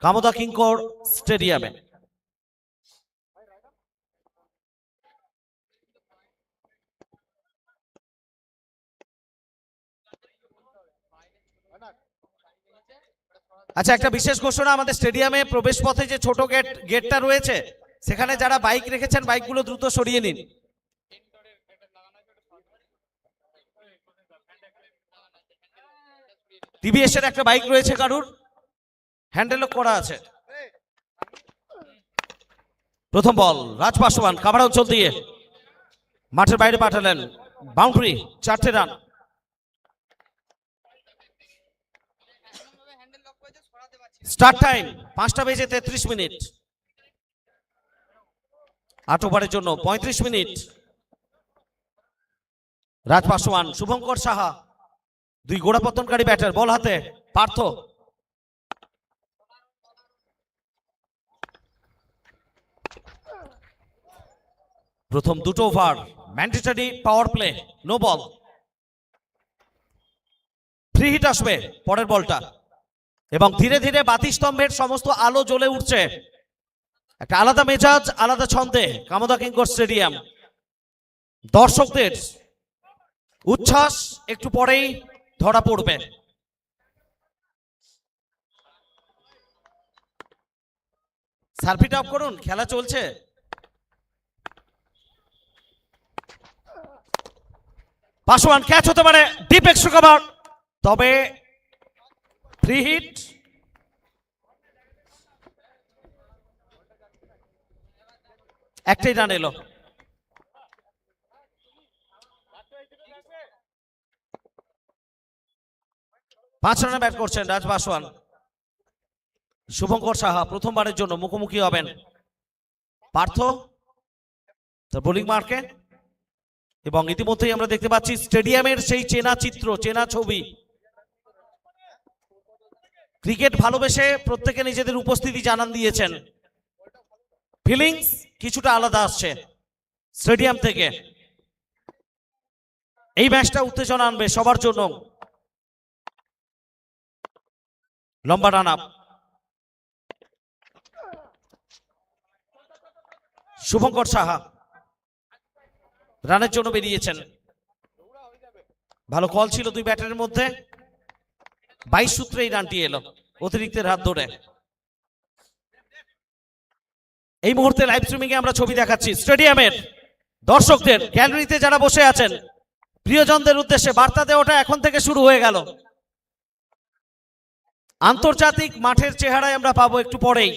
কামদা কিঙ্কর স্টেডিয়ামে। আচ্ছা, একটা বিশেষ ঘোষণা, আমাদের স্টেডিয়ামে প্রবেশ পথে যে ছোট গেটটা রয়েছে সেখানে যারা বাইক রেখেছেন বাইকগুলো দ্রুত সরিয়ে নিন। টিভিএস এর একটা বাইক রয়েছে, কারুর হ্যান্ডেল করা আছে। প্রথম বল রাজ পাসওয়ান কাভার অঞ্চল দিয়ে মাঠের বাইরে পাঠালেন, বাউন্ডারি, 4টে রান। Start time 5:33। 8 ওভারের জন্য 35 মিনিট। রাজ পাসওয়ান, শুভঙ্কর সাহা, দুই গোড়াপত্তনকারী ব্যাটার, বল হাতে পার্থ। প্রথম দুটো over mandatory power play, no ball. Free hit আসবে পরের বলটা এবং ধীরে ধীরে বাতিস্তম্ভের সমস্ত আলো জ্বলে উঠছে। একটা আলাদা মেজাজ, আলাদা ছন্দে কামদা কিঙ্কর স্টেডিয়াম। দর্শকদের উচ্ছ্বাস একটু পরেই ধরা পড়বে। সার্ফিট অফ করুন, খেলা চলছে। পাসওয়ান, ক্যাচ হতে পারে, ডিপ এক্সট্রা কভার, তবে ফ্রি হিট। একটাই রান এলো। 5 রানে ব্যাট করছেন রাজ পাসওয়ান। শুভঙ্কর সাহা প্রথমবারের জন্য মুখোমুখি হবেন পার্থ তার বোলিং মার্কে। এবং ইতিমধ্যেই আমরা দেখতে পাচ্ছি স্টেডিয়ামের সেই চেনা চিত্র, চেনা ছবি। ক্রিকেট ভালোবেসে প্রত্যেকে নিজেদের উপস্থিতি জানান দিয়েছেন। ফিলিংস কিছুটা আলাদা আসছে স্টেডিয়াম থেকে। এই ম্যাচটা উত্তেজনা আনবে সবার জন্য। লম্বা রান আপ, শুভঙ্কর সাহা রানের জন্য বেরিয়েছেন। ভালো কল ছিল দুই ব্যাটারের মধ্যে। 22 সূত্রে এই রানটি এলো অতিরিক্তের হাত ধরে। এই মুহূর্তে লাইভ স্ট্রিমিং এ আমরা ছবি দেখাচ্ছি স্টেডিয়ামের দর্শকদের। গ্যালারিতে যারা বসে আছেন প্রিয়জনদের উদ্দেশ্যে বার্তা দেওয়াটা এখন থেকে শুরু হয়ে গেল। আন্তর্জাতিক মাঠের চেহারায় আমরা পাবো একটু পরেই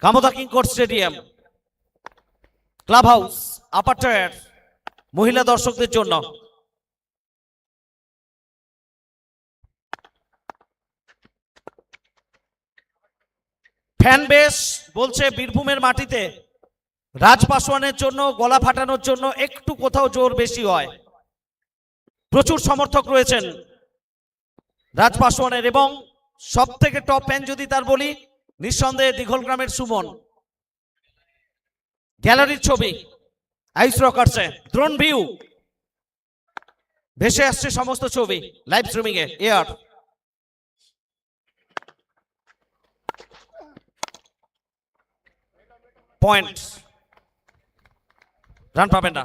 কামদা কিঙ্কর স্টেডিয়াম। ক্লাব হাউস, আপার টায়ার মহিলা দর্শকদের জন্য। ফ্যান বেস বলছে বীরভূমের মাটিতে রাজ পাসওয়ানের জন্য গলা ফাটানোর জন্য একটু কোথাও জোর বেশি হয়। প্রচুর সমর্থক রয়েছেন রাজ পাসওয়ানের এবং সব থেকে টপ ফ্যান যদি তার বলি নিঃসন্দেহে দীঘলগ্রামের সুমন। গ্যালারির ছবি আইস রকার্সে, ড্রোন ভিউ ভেসে আসছে সমস্ত ছবি লাইভ স্ট্রিমিং এ। এয়ার পয়েন্ট, রান পাবেন না।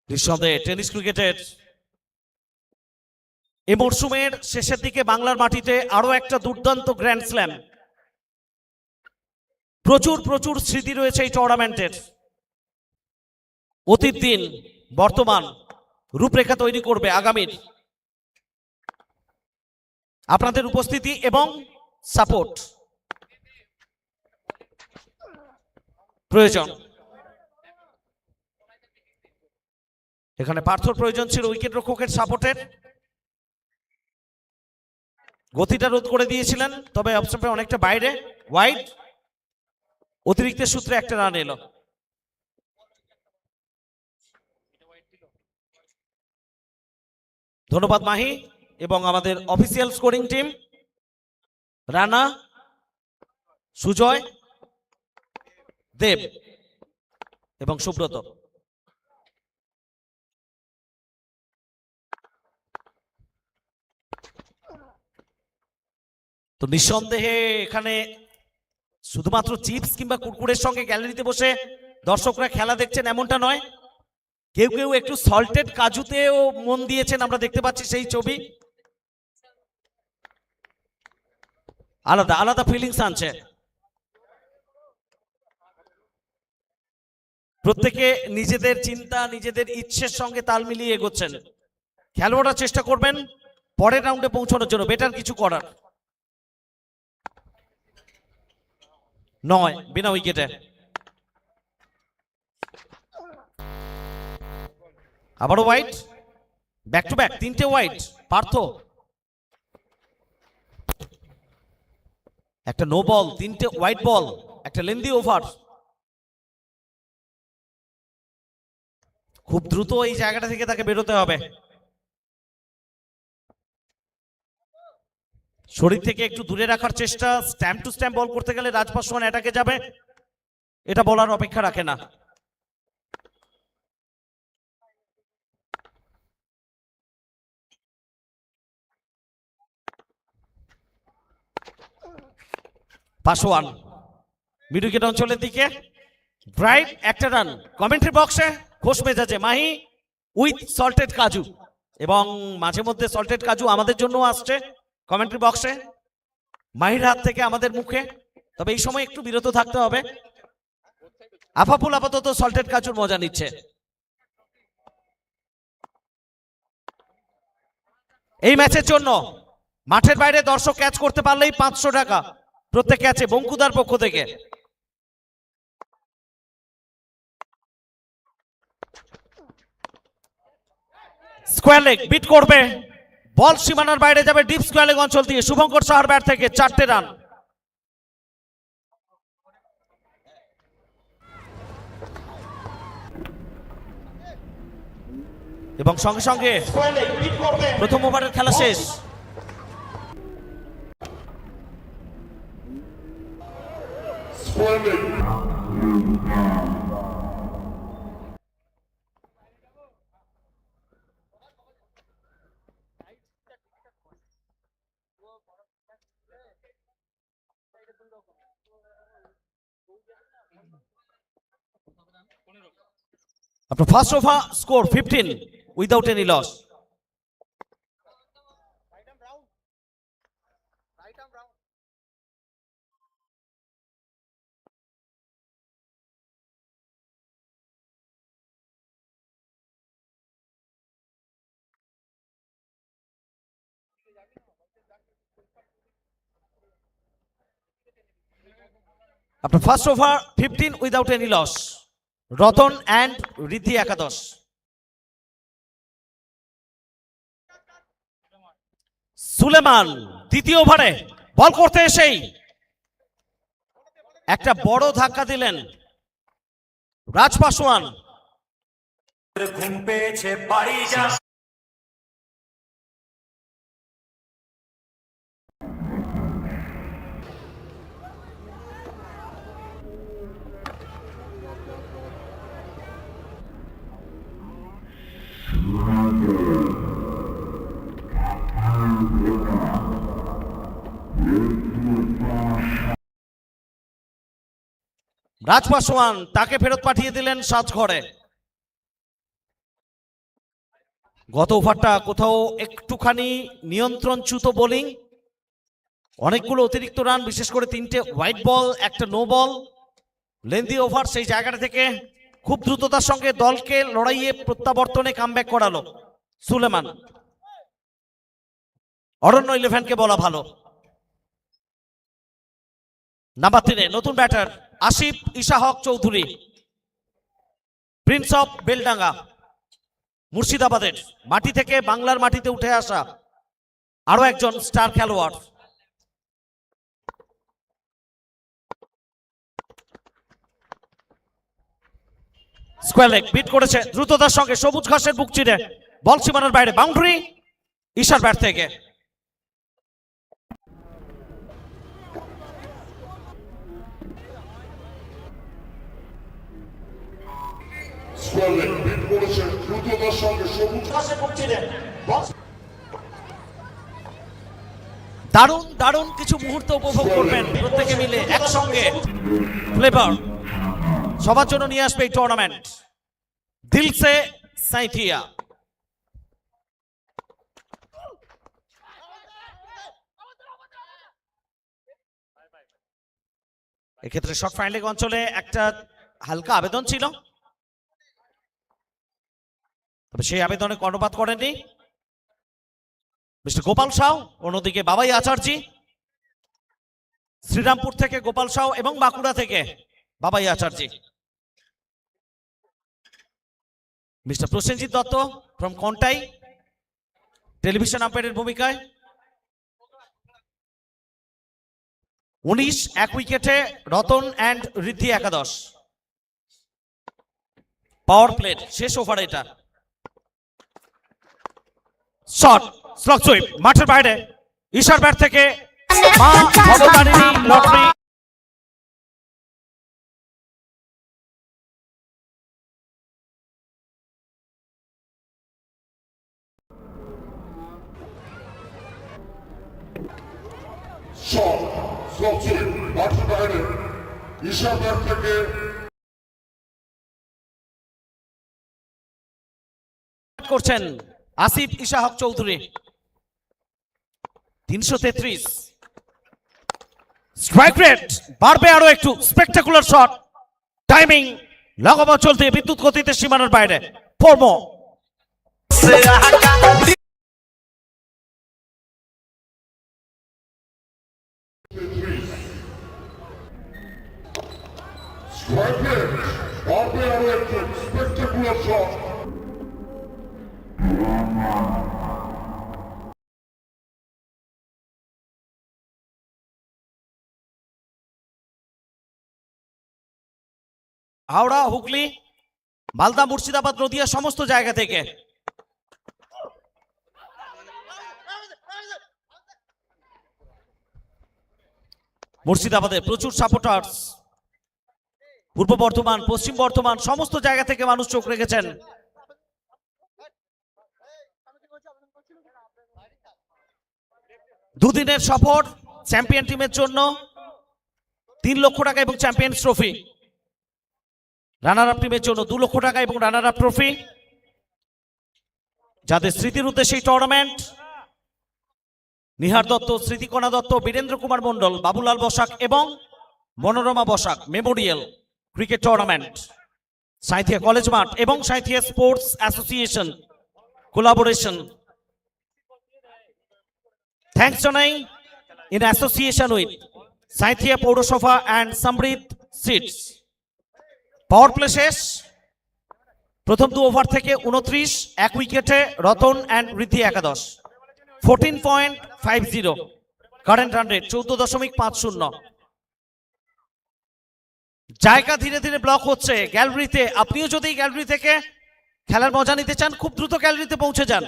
নিঃসন্দেহে টেনিস ক্রিকেটের এ মরশুমের শেষের দিকে বাংলার মাটিতে আরো একটা দুর্দান্ত গ্র্যান্ড স্ল্যাম। প্রচুর প্রচুর স্মৃতি রয়েছে এই টুর্নামেন্টের। অতীত দিন, বর্তমান রূপরেখা তৈরি করবে আগামীর। আপনাদের উপস্থিতি এবং সাপোর্ট প্রয়োজন। এখানে পার্থর প্রয়োজন ছিল উইকেট রক্ষকের সাপোর্টের। গতিটা রোধ করে দিয়েছিলেন, তবে অবস্থাপে অনেকটা বাইরে, ওয়াইড। অতিরিক্তের সূত্রে একটা রান এলো। ধন্যবাদ মাহি এবং আমাদের official scoring team, Rana, Sujoy, Dev এবং সুব্রত। তো নিঃসন্দেহে এখানে শুধুমাত্র চিপস কিংবা কুরকুরের সঙ্গে গ্যালারিতে বসে দর্শকরা খেলা দেখছেন এমনটা নয়, কেউ কেউ একটু সল্টেড কাজুতেও মন দিয়েছেন, আমরা দেখতে পাচ্ছি সেই ছবি। আলাদা আলাদা ফিলিংস আনছে, প্রত্যেকে নিজেদের চিন্তা নিজেদের ইচ্ছের সঙ্গে তাল মিলিয়ে এগোচ্ছেন। খেলোয়াড়রা চেষ্টা করবেন পরের রাউন্ডে পৌঁছানোর জন্য, বেটার কিছু করার নয়। বিনা উইকেটে আবারও হোয়াইট, ব্যাক টু ব্যাক তিনটে হোয়াইট। পার্থ একটা নো বল, তিনটে হোয়াইট বল, একটা লেন্দি ওভার। খুব দ্রুত এই জায়গাটা থেকে তাকে বেরোতে হবে। শরীর থেকে একটু দূরে রাখার চেষ্টা, স্ট্যাম্প টু স্ট্যাম্প বল করতে গেলে রাজপাসওয়ান অ্যাটাকে যাবে, এটা বলার অপেক্ষা রাখে না। পাসওয়ান মিড উইকেট অঞ্চলের দিকে, ব্রাইট একটা রান। কমেন্ট্রি বক্সে খোশ মেজাজে মাহি উইথ সল্টেড কাজু, এবং মাঝে মধ্যে সল্টেড কাজু আমাদের জন্য আসছে কমেন্ট্রি বক্সে মাহির হাত থেকে আমাদের মুখে, তবে এই সময় একটু বিরত থাকতে হবে। আফাফুল আপাতত সল্টেড কাজুর মজা নিচ্ছে। এই ম্যাচের জন্য মাঠের বাইরে দর্শক ক্যাচ করতে পারলেই 500 টাকা প্রত্যেক ক্যাচে বঙ্কুদার পক্ষ থেকে। স্কোয়ার লেগ বিট করবে, বল সীমানার বাইরে যাবে ডিপ স্কোয়ার লেগ অঞ্চল দিয়ে। শুভঙ্কর সাহার ব্যাট থেকে 4টে রান। এবং সঙ্গে সঙ্গে প্রথম ওভারের খেলা শেষ। After first over, score 15 without any loss. After first over, 15 without any loss. Ratan and Riddhi একাদশ। সুলেমান দ্বিতীয় ওভারে বল করতে এসেই একটা বড় ধাক্কা দিলেন রাজপাসওয়ান। ঘুম পেয়েছে বাড়ি যা। রাজপাসওয়ান তাকে ফেরত পাঠিয়ে দিলেন সাজঘরে। গত ওভারটা কোথাও একটুখানি নিয়ন্ত্রণচ্যুত বোলিং, অনেকগুলো অতিরিক্ত রান, বিশেষ করে 3টে হোয়াইট বল, একটা নো বল, লেন্দি ওভার। সেই জায়গাটা থেকে খুব দ্রুততার সঙ্গে দলকে লড়াইয়ে প্রত্যাবর্তনে কামব্যাক করালো সুলেমান। অরণ্য 11কে বলা ভালো। নাম্বার 3-এ নতুন batter Asif Ishaq Chowdhury, prince of Beldanga, মুর্শিদাবাদের মাটি থেকে বাংলার মাটিতে উঠে আসা আরো একজন স্টার খেলোয়াড়। স্কোয়ার লেগ বিট করেছে দ্রুততার সঙ্গে, সবুজ ঘাসের বুক চিরে বল সীমানার বাইরে, বাউন্ডারি ঈশার ব্যাট থেকে। দারুণ দারুণ কিছু মুহূর্ত উপভোগ করবেন প্রত্যেকে মিলে একসঙ্গে। ফ্লেভার সবার জন্য নিয়ে আসবে এই টুর্নামেন্ট দিল সে সাঁইথিয়া। এক্ষেত্রে শর্ট ফাইনালিং অঞ্চলে একটা হালকা আবেদন ছিল, তবে সেই আবেদনে কর্ণপাত করেননি মিস্টার গোপাল সাউ। অন্যদিকে বাবাই আচার্যি, শ্রীরামপুর থেকে গোপাল সাউ এবং বাঁকুড়া থেকে Babai Acharya. Mister Prosenjit Dutta from Contai television আম্পায়ারের ভূমিকায়। 19 এক উইকেটে রতন অ্যান্ড ঋদ্ধি একাদশ। পাওয়ার প্লেট শেষ ওভার এটা। শট স্লগ সুইপ মাঠের বাইরে ঈশার ব্যাট থেকে মা ভবতারিণী লটারি। শট সবচেয়ে মাঠের বাইরে ঈশার ব্যাট থেকে করছেন আসিফ ঈশা হক চৌধুরী। 333 স্ট্রাইক রেট বাড়বে আরো একটু। স্পেকটাকুলার শট, টাইমিং লগবা চলতে বিদ্যুৎ গতিতে সীমানার বাইরে। ফর্মো স্ট্রাইক রেট বাড়বে আরো একটু। Spectacular shot. হাওড়া, হুগলি, মালদা, মুর্শিদাবাদ, নদিয়া সমস্ত জায়গা থেকে মুর্শিদাবাদে প্রচুর সাপোর্টার্স। পূর্ব বর্ধমান, পশ্চিম বর্ধমান সমস্ত জায়গা থেকে মানুষ চোখ রেখেছেন। দুদিনের সফর চ্যাম্পিয়ন টিমের জন্য 3 লক্ষ টাকা এবং চ্যাম্পিয়ন্স ট্রফি। রানার আপ টিমের জন্য 2 লক্ষ টাকা এবং রানার আপ ট্রফি। যাদের স্মৃতির উদ্দেশ্যে টুর্নামেন্ট নিহার দত্ত, স্মৃতিকণা দত্ত, বীরেন্দ্র কুমার মন্ডল, বাবুলাল বসাক এবং Manorama Basak Memorial cricket tournament. Sainthia college মাঠ এবং Sainthia sports association collaboration. Thanks জানাই ইন অ্যাসোসিয়েশন উইথ সাঁইথিয়া পৌরসভা অ্যান্ড সমৃদ্ধ সিডস। পাওয়ার প্লে শেষ। প্রথম 2 ওভার থেকে 29 এক উইকেটে রতন অ্যান্ড ঋদ্ধি একাদশ। 14.50 কারেন্ট রান রেট 14.50। জায়গা ধীরে ধীরে ব্লক হচ্ছে গ্যালারিতে। আপনিও যদি গ্যালারি থেকে খেলার মজা নিতে চান খুব দ্রুত গ্যালারিতে পৌঁছে যান।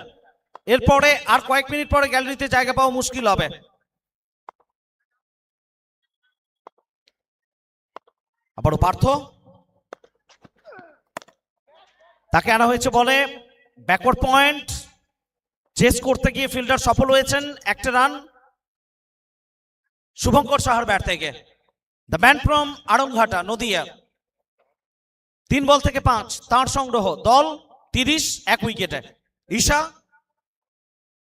এরপরে আর কয়েক মিনিট পরে গ্যালারিতে জায়গা পাওয়া মুশকিল হবে। আবারও পার্থ, তাকে আনা হয়েছে বলে ব্যাকওয়ার্ড পয়েন্ট। চেস করতে গিয়ে ফিল্ডার সফল হয়েছেন। একটা রান শুভঙ্কর সাহার ব্যাট থেকে। The man from Aranghata Nadia. 3 ball থেকে 5 তার সংগ্রহ। দল 30 এক উইকেটে। ঈশা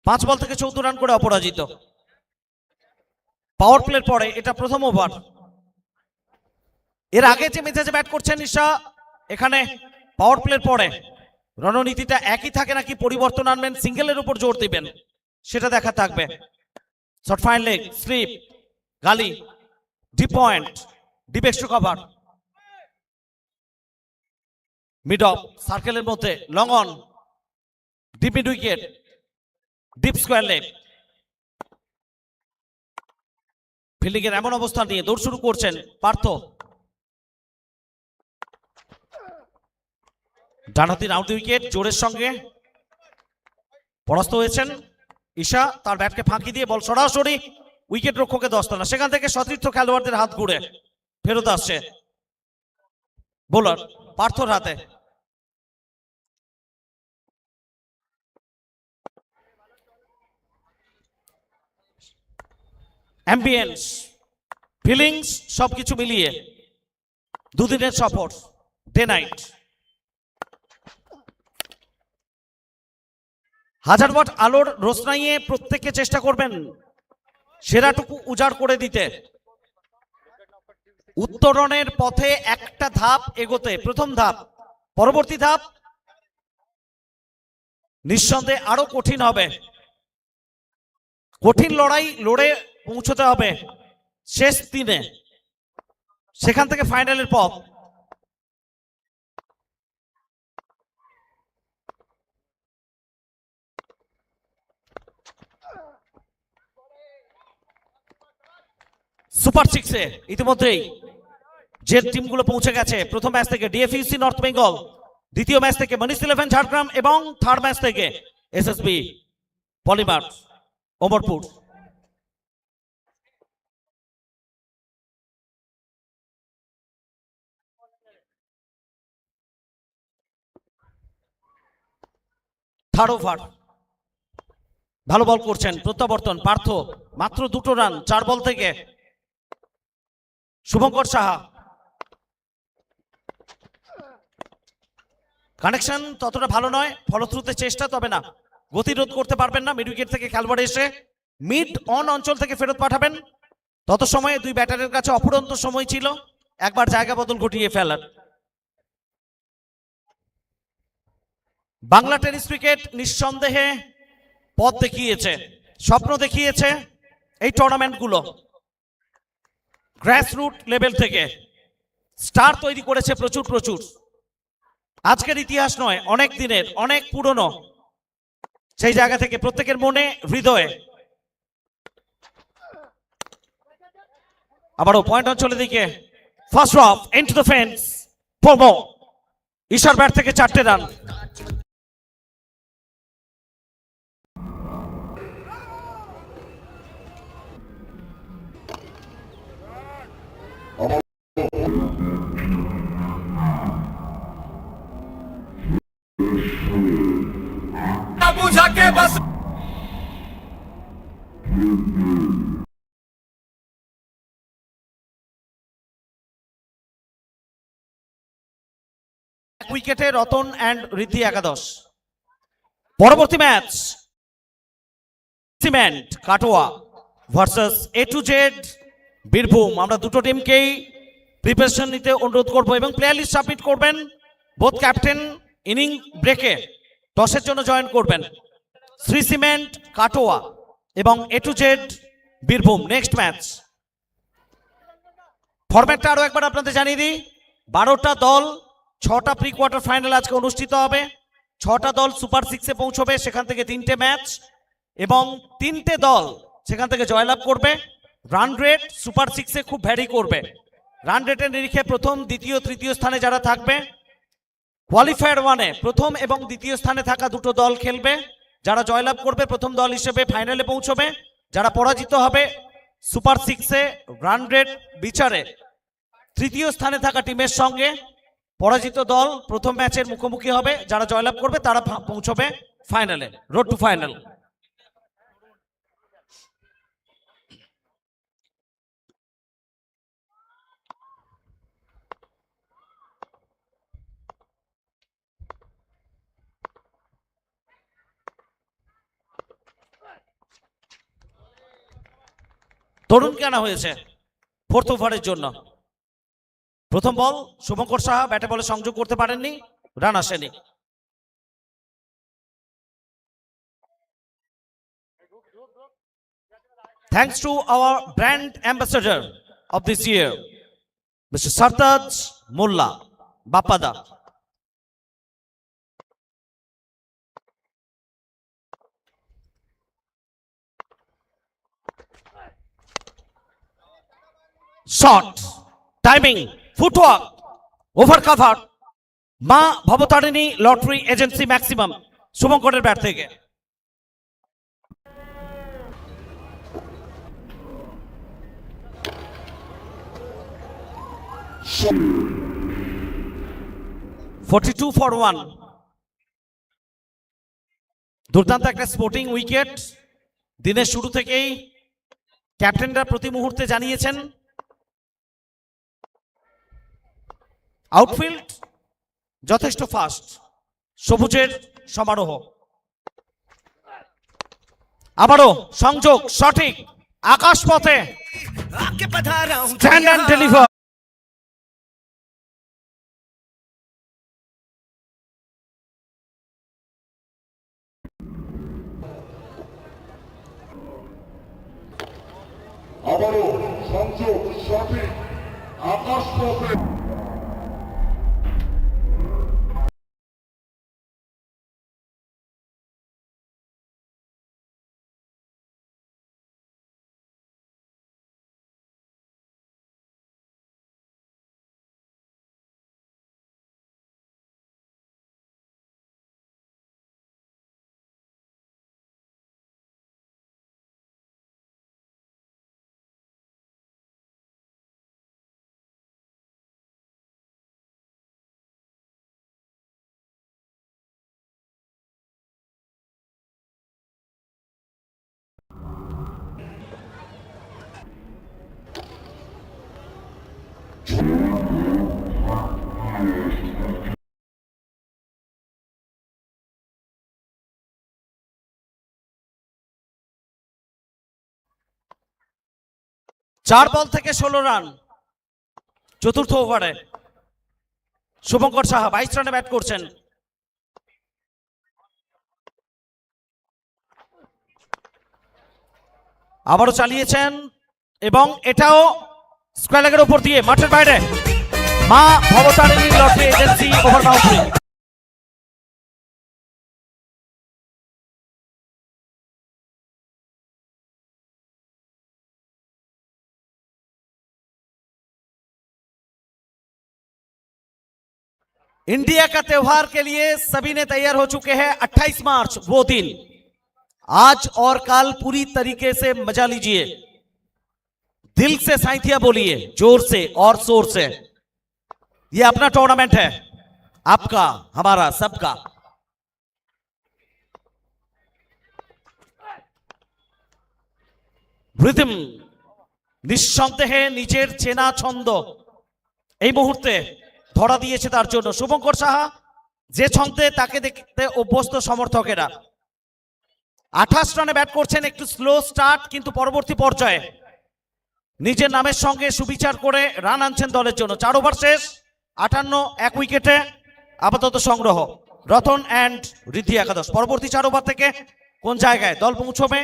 5 বল থেকে 14 রান করে অপরাজিত। পাওয়ার প্লের পরে এটা প্রথম ওভার। এর আগে যে মেজাজে ব্যাট করছেন ঈশা, এখানে পাওয়ার প্লের পরে রণনীতিটা একই থাকে নাকি পরিবর্তন আনবেন, সিঙ্গেলের উপর জোর দিবেন, সেটা দেখা থাকবে। শর্ট ফাইন লেগ, স্লিপ, গালি, deep point, deep extra cover, mid of সার্কেলের মধ্যে long on, deep mid wicket, deep square leg. Fielding এর এমন অবস্থান নিয়ে দৌড় শুরু করছেন পার্থ। ডানহাতি রাউন্ড উইকেট জোরের সঙ্গে পরাস্ত হয়েছেন ঈশা। তার ব্যাটকে ফাঁকি দিয়ে বল সরাসরি উইকেট রক্ষকের দস্তানা। সেখান থেকে সতীর্থ খেলোয়াড়দের হাত ঘুরে ফেরত আসছে বোলার পার্থর হাতে। অ্যাম্বিয়েন্স, ফিলিংস সবকিছু মিলিয়ে দুদিনের সফর, ডে নাইট। 1000 ওয়াট আলোর রোশনাইয়ে প্রত্যেককে চেষ্টা করবেন সেরাটুকু উজাড় করে দিতে। উত্তরণের পথে একটা ধাপ এগোতে, প্রথম ধাপ, পরবর্তী ধাপ নিঃসন্দেহে আরো কঠিন হবে। কঠিন লড়াই লড়ে পৌঁছতে হবে শেষ দিনে, সেখান থেকে ফাইনালের পথ। সুপার সিক্সে ইতিমধ্যেই যে টিমগুলো পৌঁছে গেছে, প্রথম ম্যাচ থেকে ডিএফইউসি নর্থ বেঙ্গল, দ্বিতীয় ম্যাচ থেকে মনিশ 11 ঝাড়গ্রাম এবং থার্ড ম্যাচ থেকে SSB polymer Amarpur. Third over, ভালো বল করছেন প্রত্যাবর্তন পার্থ, মাত্র 2 রান 4 বল থেকে। শুভঙ্কর সাহা, কানেকশন ততটা ভালো নয়, ফলশ্রুতে চেষ্টা, তবে না গতিরোধ করতে পারবেন না। মিড উইকেট থেকে খেলোয়াড় এসে মিড অন অঞ্চল থেকে ফেরত পাঠাবেন, তত সময়ে দুই ব্যাটারের কাছে অফুরন্ত সময় ছিল একবার জায়গা বদল ঘটিয়ে ফেলার। বাংলা টেনিস ক্রিকেট নিঃসন্দেহে পথ দেখিয়েছে, স্বপ্ন দেখিয়েছে এই টুর্নামেন্টগুলো। গ্রাসরুট লেভেল থেকে স্টার তৈরি করেছে প্রচুর প্রচুর। আজকের ইতিহাস নয়, অনেক দিনের, অনেক পুরনো, সেই জায়গা থেকে প্রত্যেকের মনে, হৃদয়ে। আবারও পয়েন্ট অঞ্চলের দিকে, first of into the fence, promo ঈশ্বর ব্যাট থেকে 4টে রান। बुझा के बस উইকেটে রতন অ্যান্ড ঋদ্ধি একাদশ। পরবর্তী match cement Katwa versus A to Z Birbhum. আমরা দুটো টিমকেই প্রিপারেশন নিতে অনুরোধ করব এবং প্লেয়ার লিস্ট সাবমিট করবেন। বোথ ক্যাপ্টেন ইনিং ব্রেকে টসের জন্য জয়েন করবেন। শ্রী সিমেন্ট কাটোয়া এবং A to Z Birbhum. Next match ফরম্যাটটা আরো একবার আপনাদের জানিয়ে দিই। 12টা দল, 6টা প্রি কোয়ার্টার ফাইনাল আজকে অনুষ্ঠিত হবে। 6টা দল সুপার সিক্সে পৌঁছবে, সেখান থেকে 3টে ম্যাচ এবং 3টে দল সেখান থেকে জয়লাভ করবে। রান রেট সুপার সিক্সে খুব ভ্যারি করবে। রান রেটের নিরিখে প্রথম, দ্বিতীয়, তৃতীয় স্থানে যারা থাকবে, কোয়ালিফায়ার 1-এ প্রথম এবং দ্বিতীয় স্থানে থাকা দুটো দল খেলবে। যারা জয়লাভ করবে প্রথম দল হিসেবে ফাইনালে পৌঁছবে। যারা পরাজিত হবে সুপার সিক্সে রান রেট বিচারে তৃতীয় স্থানে থাকা টিমের সঙ্গে পরাজিত দল প্রথম ম্যাচের মুখোমুখি হবে। যারা জয়লাভ করবে তারা পৌঁছবে ফাইনালে, রোড টু ফাইনাল। তরুণকে আনা হয়েছে ফোর্থ ওভারের জন্য। প্রথম বল শুভঙ্কর সাহা ব্যাটে বলে সংযোগ করতে পারেননি, রান আসেনি। Thanks to our brand ambassador of this year, Mr. Sartaj Mulla Bapada. Shot, timing, footwork, over cover. Maa Bhabatarini lottery agency maximum শুভঙ্করের ব্যাট থেকে। $42 for 1। দুর্দান্ত একটা স্পোর্টিং উইকেট। দিনের শুরু থেকেই ক্যাপ্টেনরা প্রতি মুহূর্তে জানিয়েছেন আউটফিল্ড যথেষ্ট ফাস্ট। সবুজের সমারোহ, আবারও সংযোগ সঠিক, আকাশপথে आके पधारा हूं স্ট্যান্ড অ্যান্ড ডেলিভার। আবারও সংযোগ সঠিক, আকাশপথে চার বল থেকে 16 রান চতুর্থ ওভারে। শুভঙ্কর সাহা 22 রানে ব্যাট করছেন। আবারও চালিয়েছেন এবং এটাও স্কয়ার লেগের উপর দিয়ে মাঠের বাইরে। Maa Bhabatarini lottery agency over boundary. India का त्योहार के लिए सभी ने तैयार हो चुके हैं। 28 मार्च वो दिन, आज और कल पूरी तरीके से मजा लीजिए। दिल से साइथिया बोलिए, जोर से और शोर से। ये अपना टूर्नामेंट है, आपका हमारा सबका। রিদম নিঃসন্দেহে নিজের চেনা ছন্দ এই মুহূর্তে ধরা দিয়েছে তার জন্য শুভঙ্কর সাহা, যে ছন্দে তাকে দেখতে অভ্যস্ত সমর্থকেরা। 28 রানে ব্যাট করছেন, একটু স্লো স্টার্ট, কিন্তু পরবর্তী পর্যায়ে নিজের নামের সঙ্গে সুবিচার করে রান আনছেন দলের জন্য। 4 ওভার শেষ, 58 1 উইকেটে আপাতত সংগ্রহ রতন অ্যান্ড ঋদ্ধি একাদশ। পরবর্তী 4 ওভার থেকে কোন জায়গায় দল পৌঁছবে,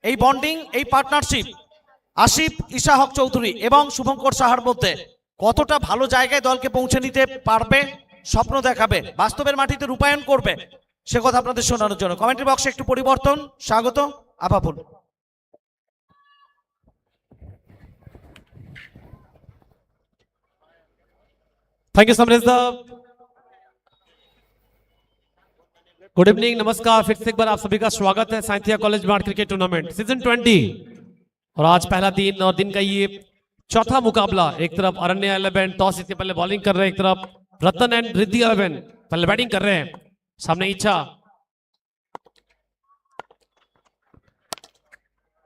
এই বন্ডিং, এই পার্টনারশিপ আসিফ ঈশা হক চৌধুরী এবং শুভঙ্কর সাহার মধ্যে কতটা ভালো জায়গায় দলকে পৌঁছে নিতে পারবে, স্বপ্ন দেখাবে, বাস্তবের মাটিতে রূপায়ণ করবে, সে কথা আপনাদের শোনানোর জন্য কমেন্ট্রি বক্সে একটু পরিবর্তন। স্বাগত আপাপুল। थैंक यू समरेश साहब। गुड इवनिंग, नमस्कार। फिर से एक बार आप सभी का स्वागत है Sainthia college mart cricket tournament season 20। और आज पहला दिन और दिन का ये चौथा मुकाबला। एक तरफ अरण्य 11 टॉस जीतने पहले बॉलिंग कर रहे हैं, एक तरफ रतन एंड रिद्धि 11 पहले बैटिंग कर रहे हैं। सामने इच्छा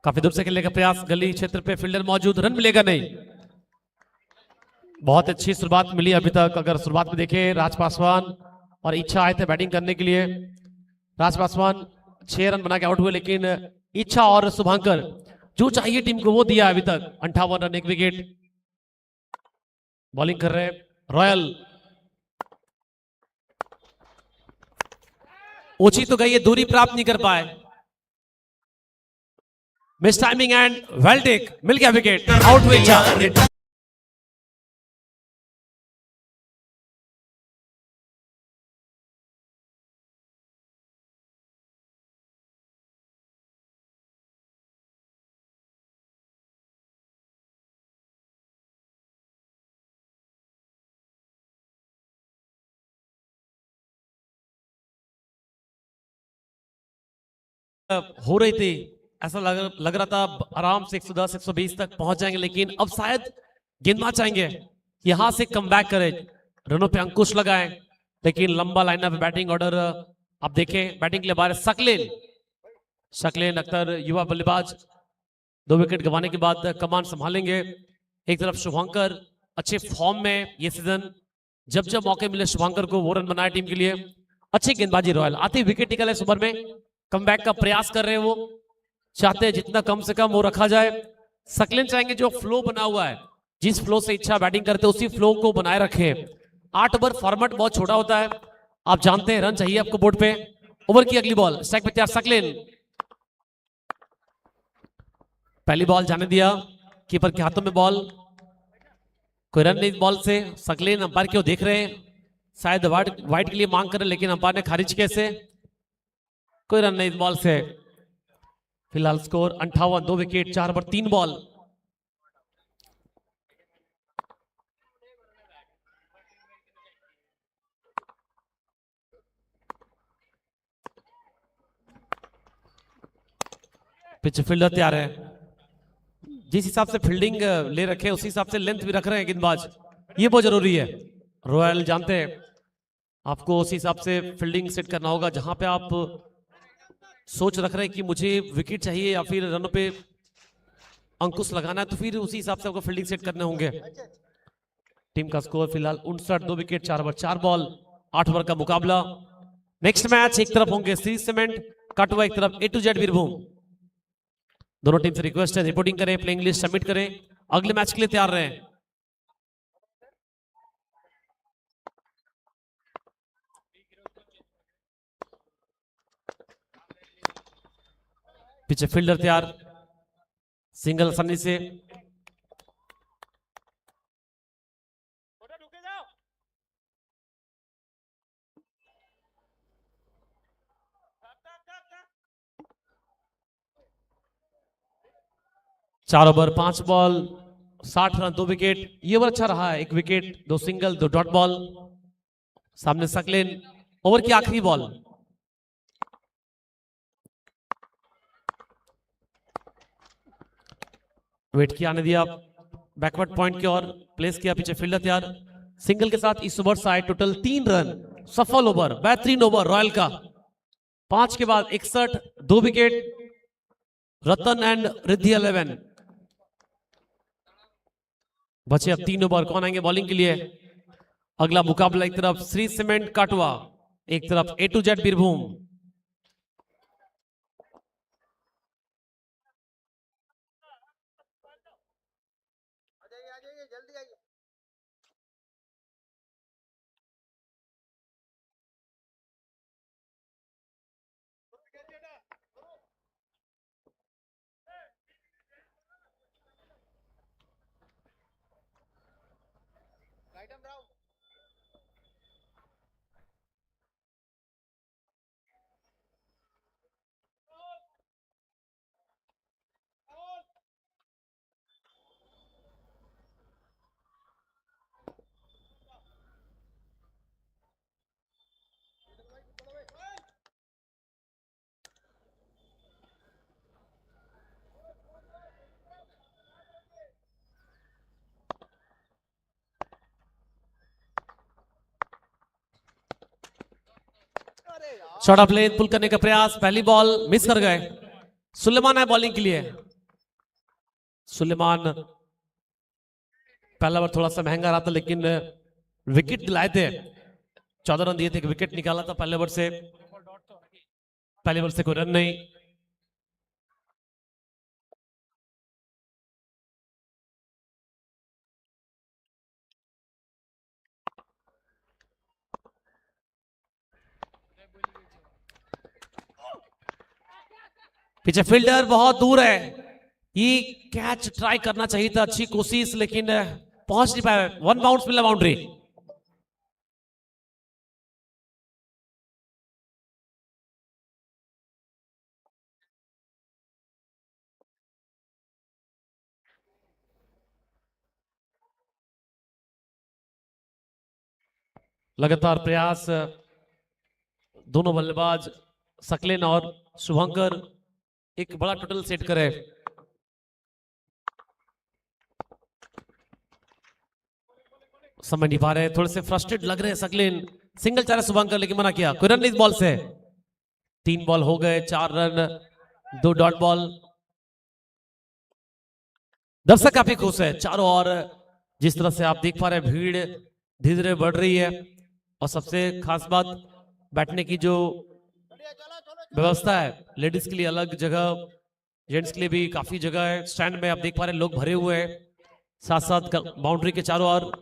काफी दूर से खेलने का प्रयास, गली क्षेत्र पे फील्डर मौजूद, रन मिलेगा नहीं। बहुत अच्छी शुरुआत मिली अभी तक। अगर शुरुआत में देखें, राज पासवान और इच्छा आए थे बैटिंग करने के लिए। राज पासवान 6 रन बना के आउट हुए, लेकिन इच्छा और शुभांकर जो चाहिए टीम को वो दिया अभी तक। 58 रन, 1 विकेट। बॉलिंग कर रहे हैं रॉयल, ऊंची तो गई है, दूरी प्राप्त नहीं कर पाए। Miss timing and well take, मिल गया विकेट, आउट हुए इच्छा। हो रही थी, ऐसा लग रहा था आराम से 110 120 तक पहुंच जाएंगे, लेकिन अब शायद गिनना चाहेंगे, यहां से कम बैक करें, रनों पे अंकुश लगाएं। लेकिन लंबा लाइनअप बैटिंग ऑर्डर आप देखें। बैटिंग के लिए बाहर शकलेन अख्तर, युवा बल्लेबाज, 2 विकेट गंवाने के बाद कमान संभालेंगे। एक तरफ शुभंकर अच्छे फॉर्म में ये सीजन, जब जब मौके मिले शुभंकर को वो रन बनाए टीम के लिए। अच्छी गेंदबाजी रॉयल, आती विकेट निकले इस ओवर में, कमबैक का प्रयास कर रहे हैं वो, चाहते हैं जितना कम से कम वो रखा जाए। सकलेन चाहेंगे जो फ्लो बना हुआ है, जिस फ्लो से इच्छा बैटिंग करते हैं उसी फ्लो को बनाए रखे। 8 ओवर फॉर्मेट बहुत छोटा होता है, आप जानते हैं, रन चाहिए आपको बोर्ड पे। ओवर की अगली बॉल, स्ट्राइक पे तैयार सकलेन, पहली बॉल जाने दिया, कीपर के हाथों में बॉल, कोई रन नहीं बॉल से। सकलेन अंपायर क्यों देख रहे हैं, शायद वाइट के लिए मांग कर रहे, लेकिन अंपायर ने खारिज कैसे, कोई रन नहीं बॉल से। फिलहाल score 58, 2 wicket 4 over 3 ball. Pitch fielder तैयार है, जिस हिसाब से फील्डिंग ले रखे उसी हिसाब से लेंथ भी रख रहे हैं गेंदबाज, ये बहुत जरूरी है। रॉयल जानते हैं आपको उसी हिसाब से फील्डिंग सेट करना होगा, जहां पे आप सोच रख रहे हैं कि मुझे विकेट चाहिए या फिर रनों पे अंकुश लगाना है, तो फिर उसी हिसाब से आपको फील्डिंग सेट करने होंगे। टीम का स्कोर फिलहाल 59, 2 विकेट 4 ओवर 4 बॉल, 8 ओवर का मुकाबला। नेक्स्ट मैच एक तरफ होंगे सीरीज सीमेंट काटवा, एक तरफ A to Z बीरभूम। दोनों टीम से रिक्वेस्ट है रिपोर्टिंग करें, प्लेइंग लिस्ट सबमिट करें, अगले मैच के लिए तैयार रहें। पीछे फील्डर तैयार, सिंगल सन्नी से, चार ओवर 5 बॉल 60 रन 2 विकेट। ये ओवर अच्छा रहा है, 1 विकेट 2 सिंगल 2 डॉट बॉल। सामने सकलेन, ओवर की आखिरी बॉल, वेट किया, आने दिया, बैकवर्ड पॉइंट की ओर प्लेस किया, पीछे फील्डर तैयार, सिंगल के साथ इस ओवर से आए टोटल 3 रन। सफल ओवर, बेहतरीन ओवर रॉयल का। 5 के बाद 61, 2 विकेट, रतन एंड रिद्धि 11। बचे अब 3 ओवर, कौन आएंगे बॉलिंग के लिए। अगला मुकाबला एक तरफ श्री सीमेंट काटवा, एक तरफ A to Z Birbhum. Short of length pull करने का प्रयास, पहली बॉल मिस कर गए। सुलेमान है बॉलिंग के लिए। सुलेमान पहला बार थोड़ा सा महंगा रहा था, लेकिन विकेट दिलाए थे, 14 रन दिए थे, एक विकेट निकाला था पहले ओवर से। पहले ओवर से कोई रन नहीं। पीछे फील्डर बहुत दूर है, ये कैच ट्राई करना चाहिए था, अच्छी कोशिश, लेकिन पहुंच नहीं पाया। 1 बाउंस मिला, बाउंड्री। लगातार प्रयास, दोनों बल्लेबाज सकलेन और शुभंकर एक बड़ा टोटल सेट करे। समझ नहीं पा रहे, थोड़े से फ्रस्ट्रेट लग रहे हैं सकलेन। सिंगल चाह रहे शुभंकर, लेकिन मना किया, कोई रन नहीं इस बॉल से। 3 बॉल हो गए, 4 रन 2 डॉट बॉल। दर्शक काफी खुश है चारों ओर। जिस तरह से आप देख पा रहे हैं भीड़ धीरे धीरे बढ़ रही है। और सबसे खास बात, बैठने की जो व्यवस्था है, लेडीज के लिए अलग जगह, जेंट्स के लिए भी काफी जगह है। स्टैंड में आप देख पा रहे हैं लोग भरे हुए हैं, साथ साथ बाउंड्री के चारों ओर।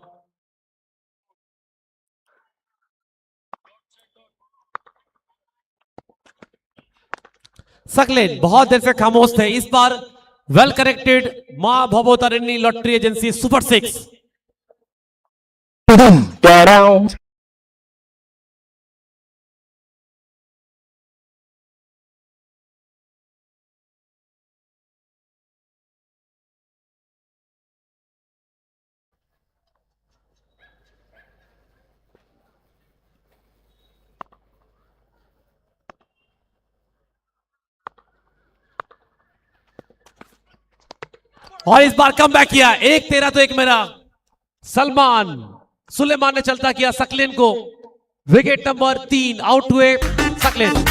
सकलेन बहुत देर से खामोश थे, इस बार वेल करेक्टेड मां भवतारिणी लॉटरी एजेंसी सुपर 6। और इस बार कम बैक किया, एक तेरा तो एक मेरा। सलमान सुलेमान ने चलता किया सकलेन को। विकेट नंबर 3, आउट हुए सकलेन।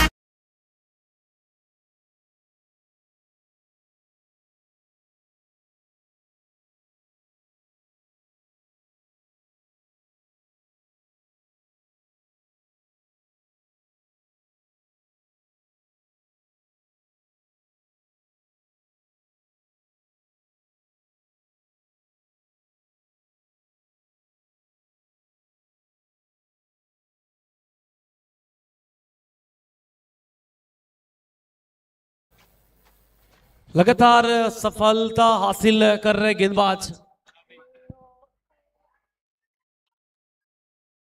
लगातार सफलता हासिल कर रहे गेंदबाज।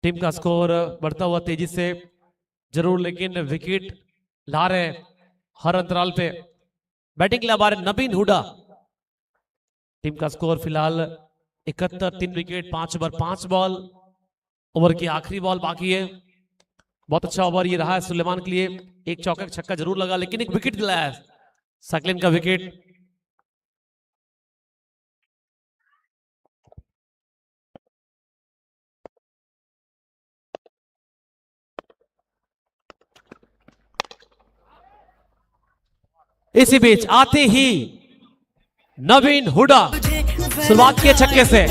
टीम का स्कोर बढ़ता हुआ तेजी से जरूर, लेकिन विकेट ला रहे हर अंतराल पे। बैटिंग के लिए हमारे नवीन हुडा। टीम का स्कोर फिलहाल 71, 3 विकेट, 5 ओवर 5 बॉल। ओवर की आखिरी बॉल बाकी है। बहुत अच्छा ओवर ये रहा है सुलेमान के लिए। एक चौका छक्का जरूर लगा, लेकिन एक विकेट दिलाया है, सकलेन का विकेट। इसी बीच आते ही नवीन हुडा शुरुआत किए छक्के से।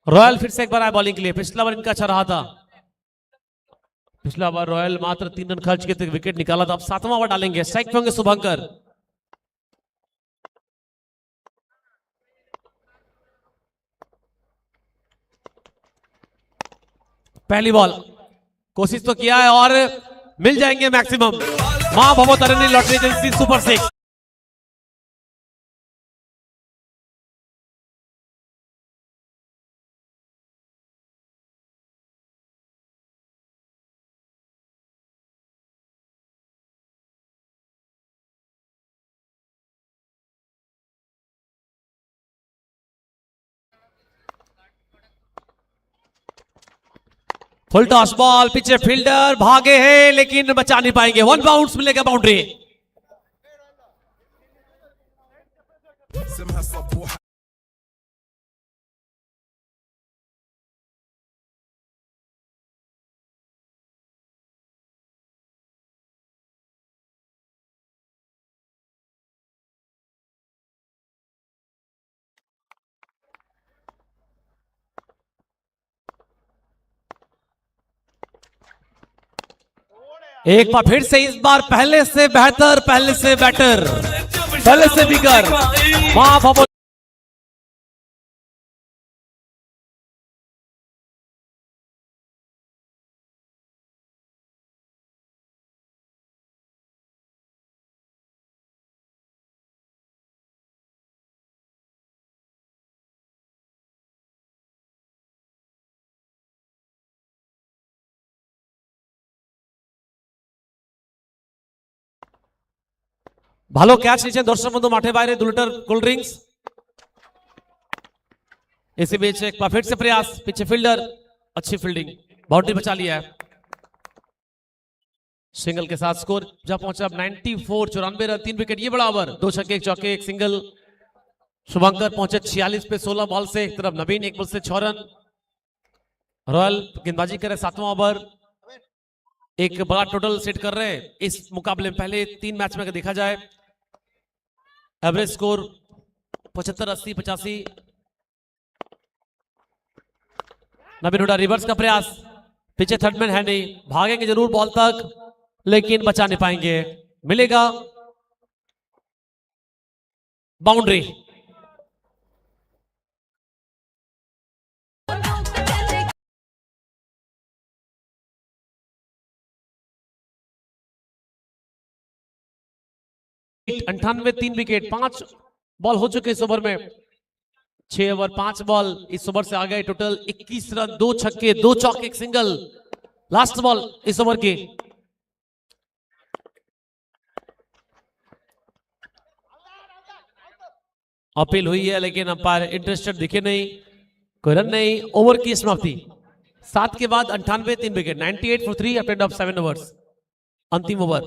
रॉयल फिर से एक बार आए बॉलिंग के लिए। पिछला बार इनका अच्छा रहा था। पिछला बार रॉयल मात्र 3 रन खर्च के विकेट निकाला था। अब 7वां ओवर डालेंगे, स्ट्राइक पे होंगे शुभंकर। पहली बॉल कोशिश तो किया है और मिल जाएंगे maximum. Maa Bhabatarini lottery agency super 6। Full toss ball, पीछे फील्डर भागे हैं लेकिन बचा नहीं पाएंगे। 1 बाउंस मिलेगा बाउंड्री। एक बार फिर से, इस बार पहले से बेहतर, पहले से बेटर, पहले से बिगर। मां भवो ভালো ক্যাচ নিয়েছেন দর্শক বন্ধু মাঠে বাইরে 2 লিটার কোল্ড ड्रिंक्स। इसी बीच एक बार फिर से प्रयास, पीछे फील्डर, अच्छी फील्डिंग, बाउंड्री बचा लिया है। सिंगल के साथ स्कोर जहां पहुंचा अब 94, 94 रन, 3 विकेट, ये बड़ा ओवर, 2 छक्के 1 चौके 1 सिंगल। शुभंकर पहुंचे 46 पे 16 बॉल से, एक तरफ नवीन 1 बॉल से 6 रन। रॉयल गेंदबाजी करे 7वां ओवर, एक बड़ा टोटल सेट कर रहे हैं इस मुकाबले में। पहले 3 मैच में अगर देखा जाए एवरेज स्कोर 75, 80, 85। नवीन हुडा रिवर्स का प्रयास, पीछे थर्डमैन है नहीं, भागेंगे जरूर बॉल तक लेकिन बचा नहीं पाएंगे, मिलेगा बाउंड्री। अंठानवे 3 विकेट, 5 बॉल हो चुके इस ओवर में, 6 ओवर 5 बॉल इस ओवर से आ गए। टोटल 21 रन, 2 छक्के 2 चौके 1 सिंगल। लास्ट बॉल इस ओवर की। अपील हुई है लेकिन अंपायर इंटरेस्टेड दिखे नहीं, कोई रन नहीं। ओवर की समाप्ति 7 के बाद 98 3 wicket, 98 for 3 at end of 7 overs. अंतिम ओवर।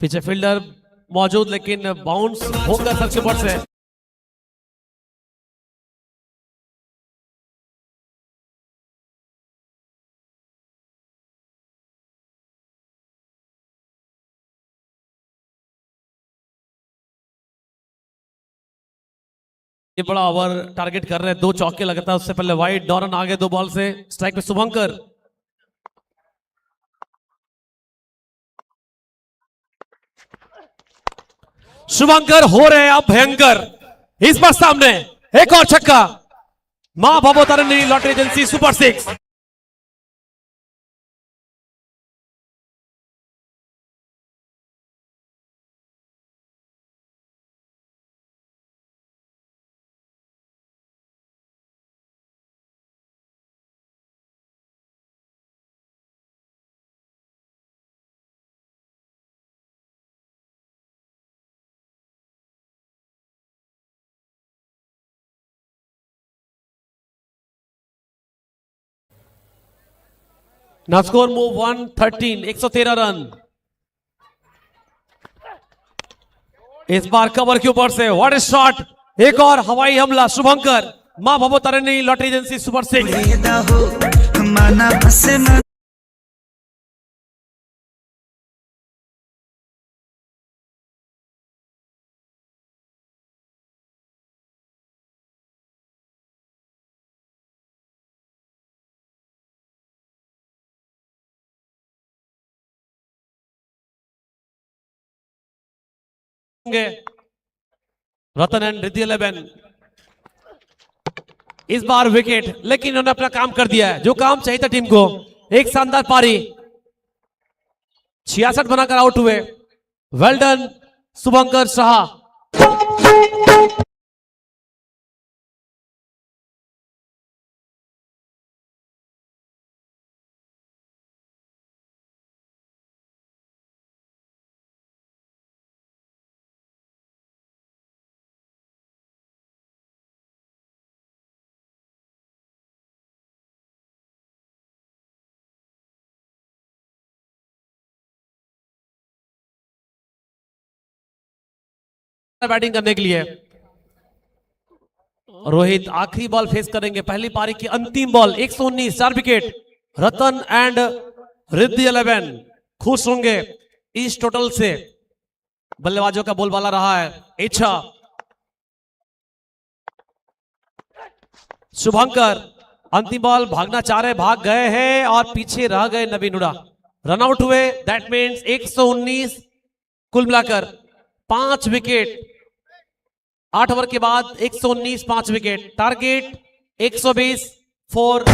पीछे फील्डर मौजूद लेकिन बाउंस होकर सबके ऊपर से। ये बड़ा ओवर टारगेट कर रहे हैं, 2 चौके लगता है, उससे पहले वाइड, डॉरन आगे 2 बॉल से। स्ट्राइक पे शुभंकर, शुभंकर हो रहे हैं अब भयंकर। इस बार सामने एक और छक्का, Maa Bhabatarini lottery agency super 6। Now score move 113, 113 run. इस बार कवर के ऊपर से व्हाट इज शॉट, एक और हवाई हमला शुभंकर, मां भवो तरनी लॉटरी एजेंसी सुपर 6। माना हसे न रतन एंड रिद्धि 11 इस बार विकेट, लेकिन उन्होंने अपना काम कर दिया है जो काम चाहिए था टीम को। एक शानदार पारी, 66 बनाकर आउट हुए। वेल डन शुभंकर शाह। बैटिंग करने के लिए रोहित आखिरी बॉल फेस करेंगे, पहली पारी की अंतिम ball. 119, 4 wicket. Ratan and Riddhi 11 खुश होंगे इस टोटल से। बल्लेबाजों का बोलबाला रहा है इच्छा। शुभंकर अंतिम बॉल भागना चाह रहे, भाग गए हैं और पीछे रह गए नवीन हुडा, रन आउट हुए। दैट मीन्स 119 कुल मिलाकर 5 विकेट। 8 ओवर के बाद 119, 5 विकेट। टारगेट 120 4।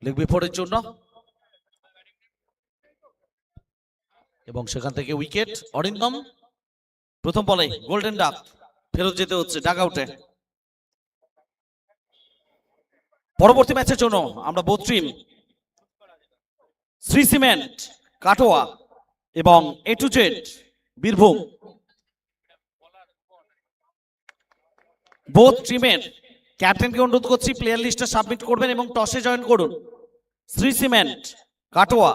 লেগ বিফোরের জন্য, এবং সেখান থেকে উইকেট। অরিন্দম প্রথম বলে গোল্ডেন ডাক, ফেরত যেতে হচ্ছে ডাক আউটে। পরবর্তী ম্যাচের জন্য আমরা both team Shri cement Katwa এবং A to Z Birbhum, both টিমের ক্যাপ্টেনকে অনুরোধ করছি প্লেয়ার লিস্টে সাবমিট করবেন এবং টসে জয়েন করুন। শ্রী সিমেন্ট কাটোয়া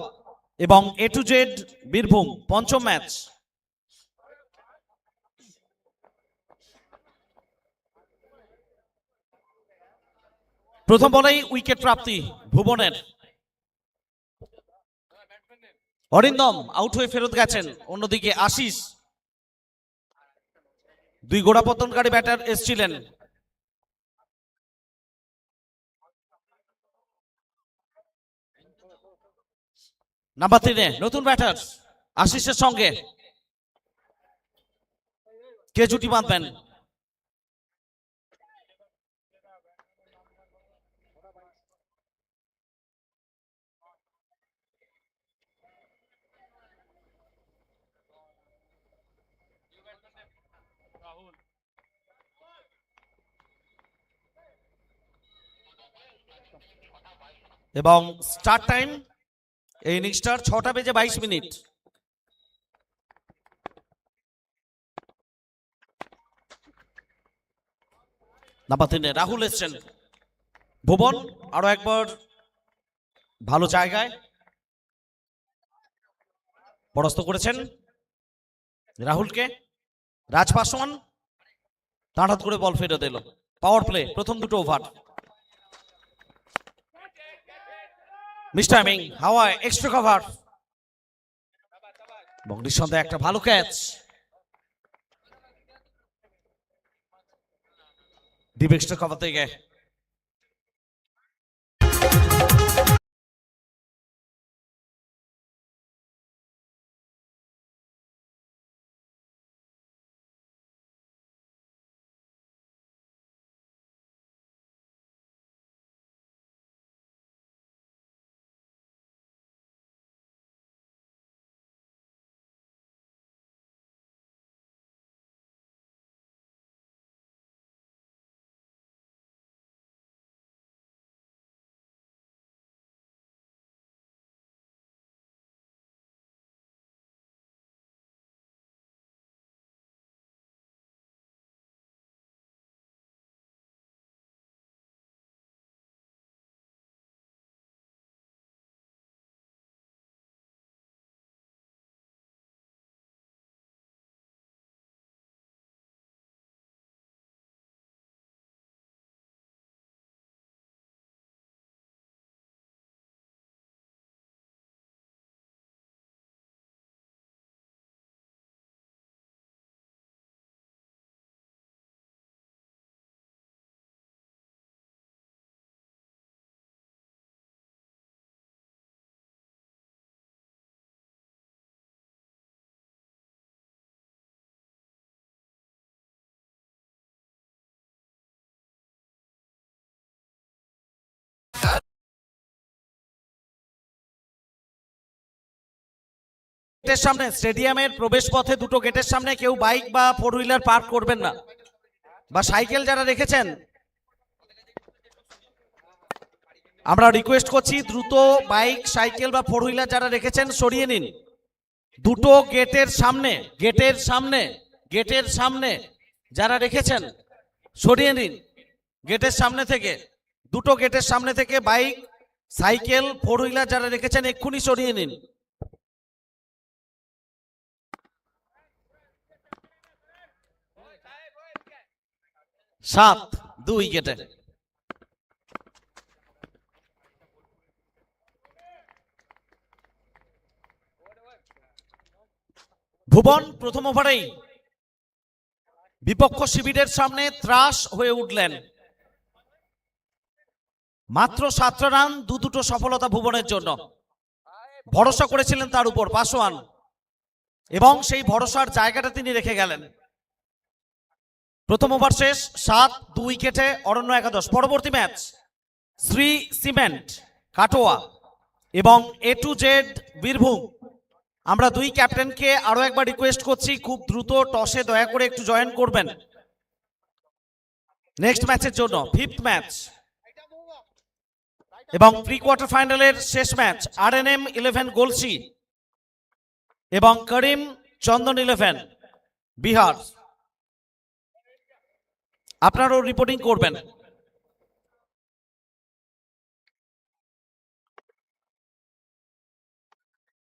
এবং এ টু জেড বীরভূম, পঞ্চম ম্যাচ। প্রথম বলেই উইকেট প্রাপ্তি ভুবনের। অরিন্দম আউট হয়ে ফেরত গেছেন, অন্যদিকে আশিস, দুই গোড়াপতনকারী ব্যাটার এসেছিলেন। নাম্বার 3-এ নতুন ব্যাটার আশিসের সঙ্গে কে জুটি বাঁধবেন? এবং স্টার্ট টাইম এই ইনিংসটার 6:22। নাম্বার 3-এ রাহুল এসছেন। ভুবন আরো একবার ভালো জায়গায় পরাস্ত করেছেন রাহুলকে। রাজ পাসওয়ান হঠাৎ করে বল ফেরত এলো। পাওয়ার প্লে প্রথম দুটো ওভার, মিস টাইমিং, হাওয়ায় এক্সট্রা কভার এবং নিঃসন্দেহে একটা ভালো ক্যাচ। ডিপ এক্সট্রা কভার থেকে গেটের সামনে, স্টেডিয়ামের প্রবেশ পথে দুটো গেটের সামনে কেউ বাইক বা ফোর হুইলার পার্ক করবেন না, বা সাইকেল যারা রেখেছেন আমরা রিকোয়েস্ট করছি দ্রুত বাইক, সাইকেল বা ফোর হুইলার যারা রেখেছেন সরিয়ে নিন। দুটো গেটের সামনে, গেটের সামনে যারা রেখেছেন সরিয়ে নিন। গেটের সামনে থেকে, দুটো গেটের সামনে থেকে বাইক, সাইকেল, ফোর হুইলার যারা রেখেছেন এক্ষুনি সরিয়ে নিন। 7-2 উইকেটে। ভুবন প্রথম ওভারেই বিপক্ষ শিবিরের সামনে ত্রাস হয়ে উঠলেন। মাত্র 7 রান, দুটো সফলতা ভুবনের জন্য। ভরসা করেছিলেন তার উপর পাসওয়ান এবং সেই ভরসার জায়গাটা তিনি রেখে গেলেন। প্রথম ওভার শেষ, 7-2 উইকেটে অরণ্য একাদশ। পরবর্তী ম্যাচ শ্রী সিমেন্ট কাটোয়া এবং এ টু জেড বীরভূম। আমরা দুই ক্যাপ্টেনকে আরো একবার রিকোয়েস্ট করছি, খুব দ্রুত টসে দয়া করে একটু জয়েন করবেন নেক্সট ম্যাচের জন্য, ফিফথ ম্যাচ এবং প্রি কোয়ার্টার ফাইনালের শেষ ম্যাচ RNM 11 গোলসি এবং করিম চন্দন 11 বিহার। আপনারাও রিপোর্টিং করবেন।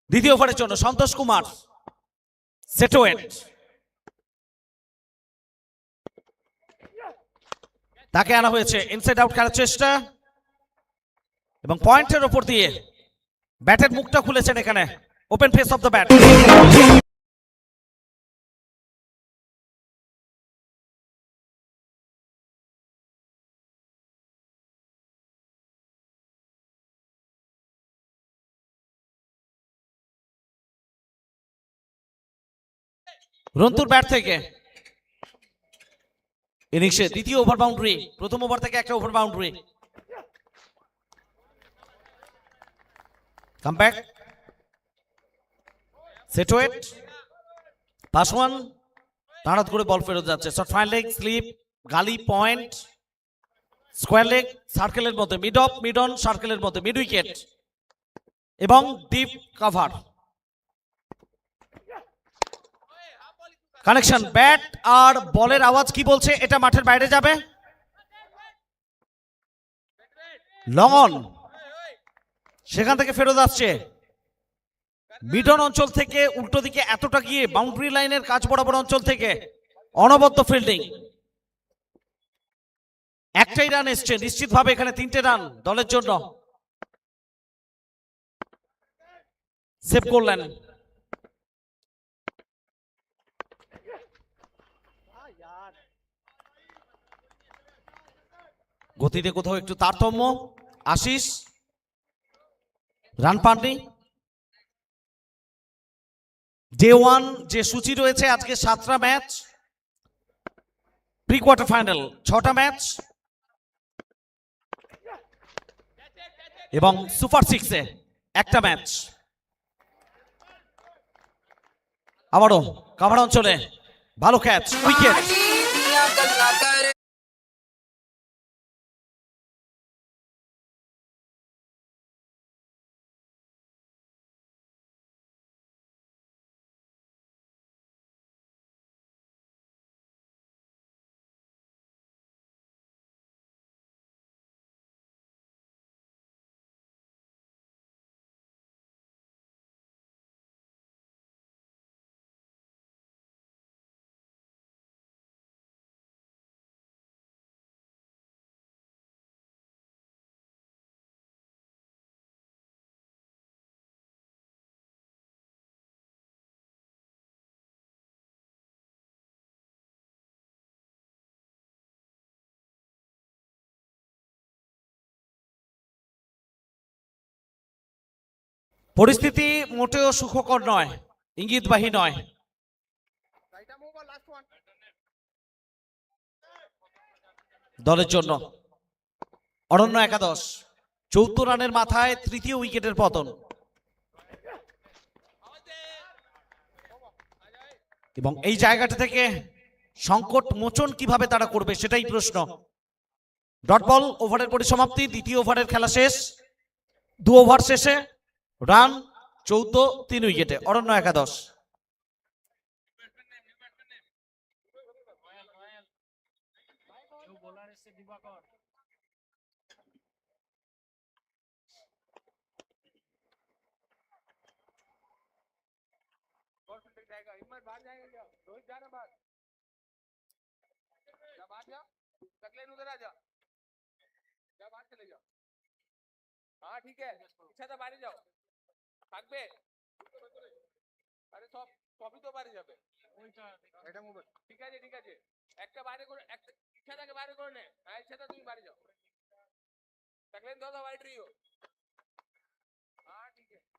দ্বিতীয় ওভারের জন্য সন্তোষ কুমার সেটোয়েট, তাকে আনা হয়েছে ইনসাইড আউট খেলার চেষ্টা এবং পয়েন্টের ওপর দিয়ে ব্যাটের মুখটা খুলেছেন এখানে, open face of the bat. রন্তুর ব্যাট থেকে ইনিংসে দ্বিতীয় ওভার বাউন্ডারি, প্রথম ওভার থেকে একটা ওভার বাউন্ডারি। কামব্যাক সেটোয়েট, পাসওয়ান তাড়াত করে বল ফেরত যাচ্ছে, short fine leg slip gully point, square leg সার্কেলের মধ্যে, মিড অফ মিড অন সার্কেলের মধ্যে, মিড উইকেট এবং ডিপ কভার। কানেকশন, ব্যাট আর বলের আওয়াজ কি বলছে? এটা মাঠের বাইরে যাবে। লং অন, সেখান থেকে ফেরত আসছে মিডন অঞ্চল থেকে উল্টো দিকে এতটা গিয়ে বাউন্ডারি লাইনের কাছ বরাবর অঞ্চল থেকে অনবদ্য ফিল্ডিং। একটাই রান এসছে নিশ্চিতভাবে, এখানে 3টে রান দলের জন্য। সেভ করলেন। গতিতে কোথাও একটু তারতম্য, আশিস রান পাননি। ডে ওয়ান যে সূচি রয়েছে আজকে 7টা ম্যাচ, প্রি কোয়ার্টার ফাইনাল 6টা ম্যাচ এবং সুপার 6-এ একটা ম্যাচ। আবারও কাভার অঞ্চলে ভালো ক্যাচ, উইকেট। পরিস্থিতি মোটেও সুখকর নয়, ইঙ্গিতবাহী নয়। দলের জন্য অরণ্য একাদশ 74 রানের মাথায় তৃতীয় উইকেটের পতন এবং এই জায়গাটা থেকে সংকট মোচন কিভাবে তারা করবে সেটাই প্রশ্ন। ডট বল, ওভারের পরিসমাপ্তি, দ্বিতীয় ওভারের খেলা শেষ। 2 ওভার শেষে রান 14, 3 উইকেটে অরণ্য একাদশ। हाँ ठीक है, इच्छा तो बाहर जाओ থাকবে আরে সব সবই তো বাইরে যাবে এটা মোবাইল ঠিক আছে একটা বাইরে করে একটা ইচ্ছাটাকে বাইরে করে নে হ্যাঁ ইচ্ছাটা তুমি বাইরে যাও থাকলেন দাদা বাইরে রইও হ্যাঁ ঠিক আছে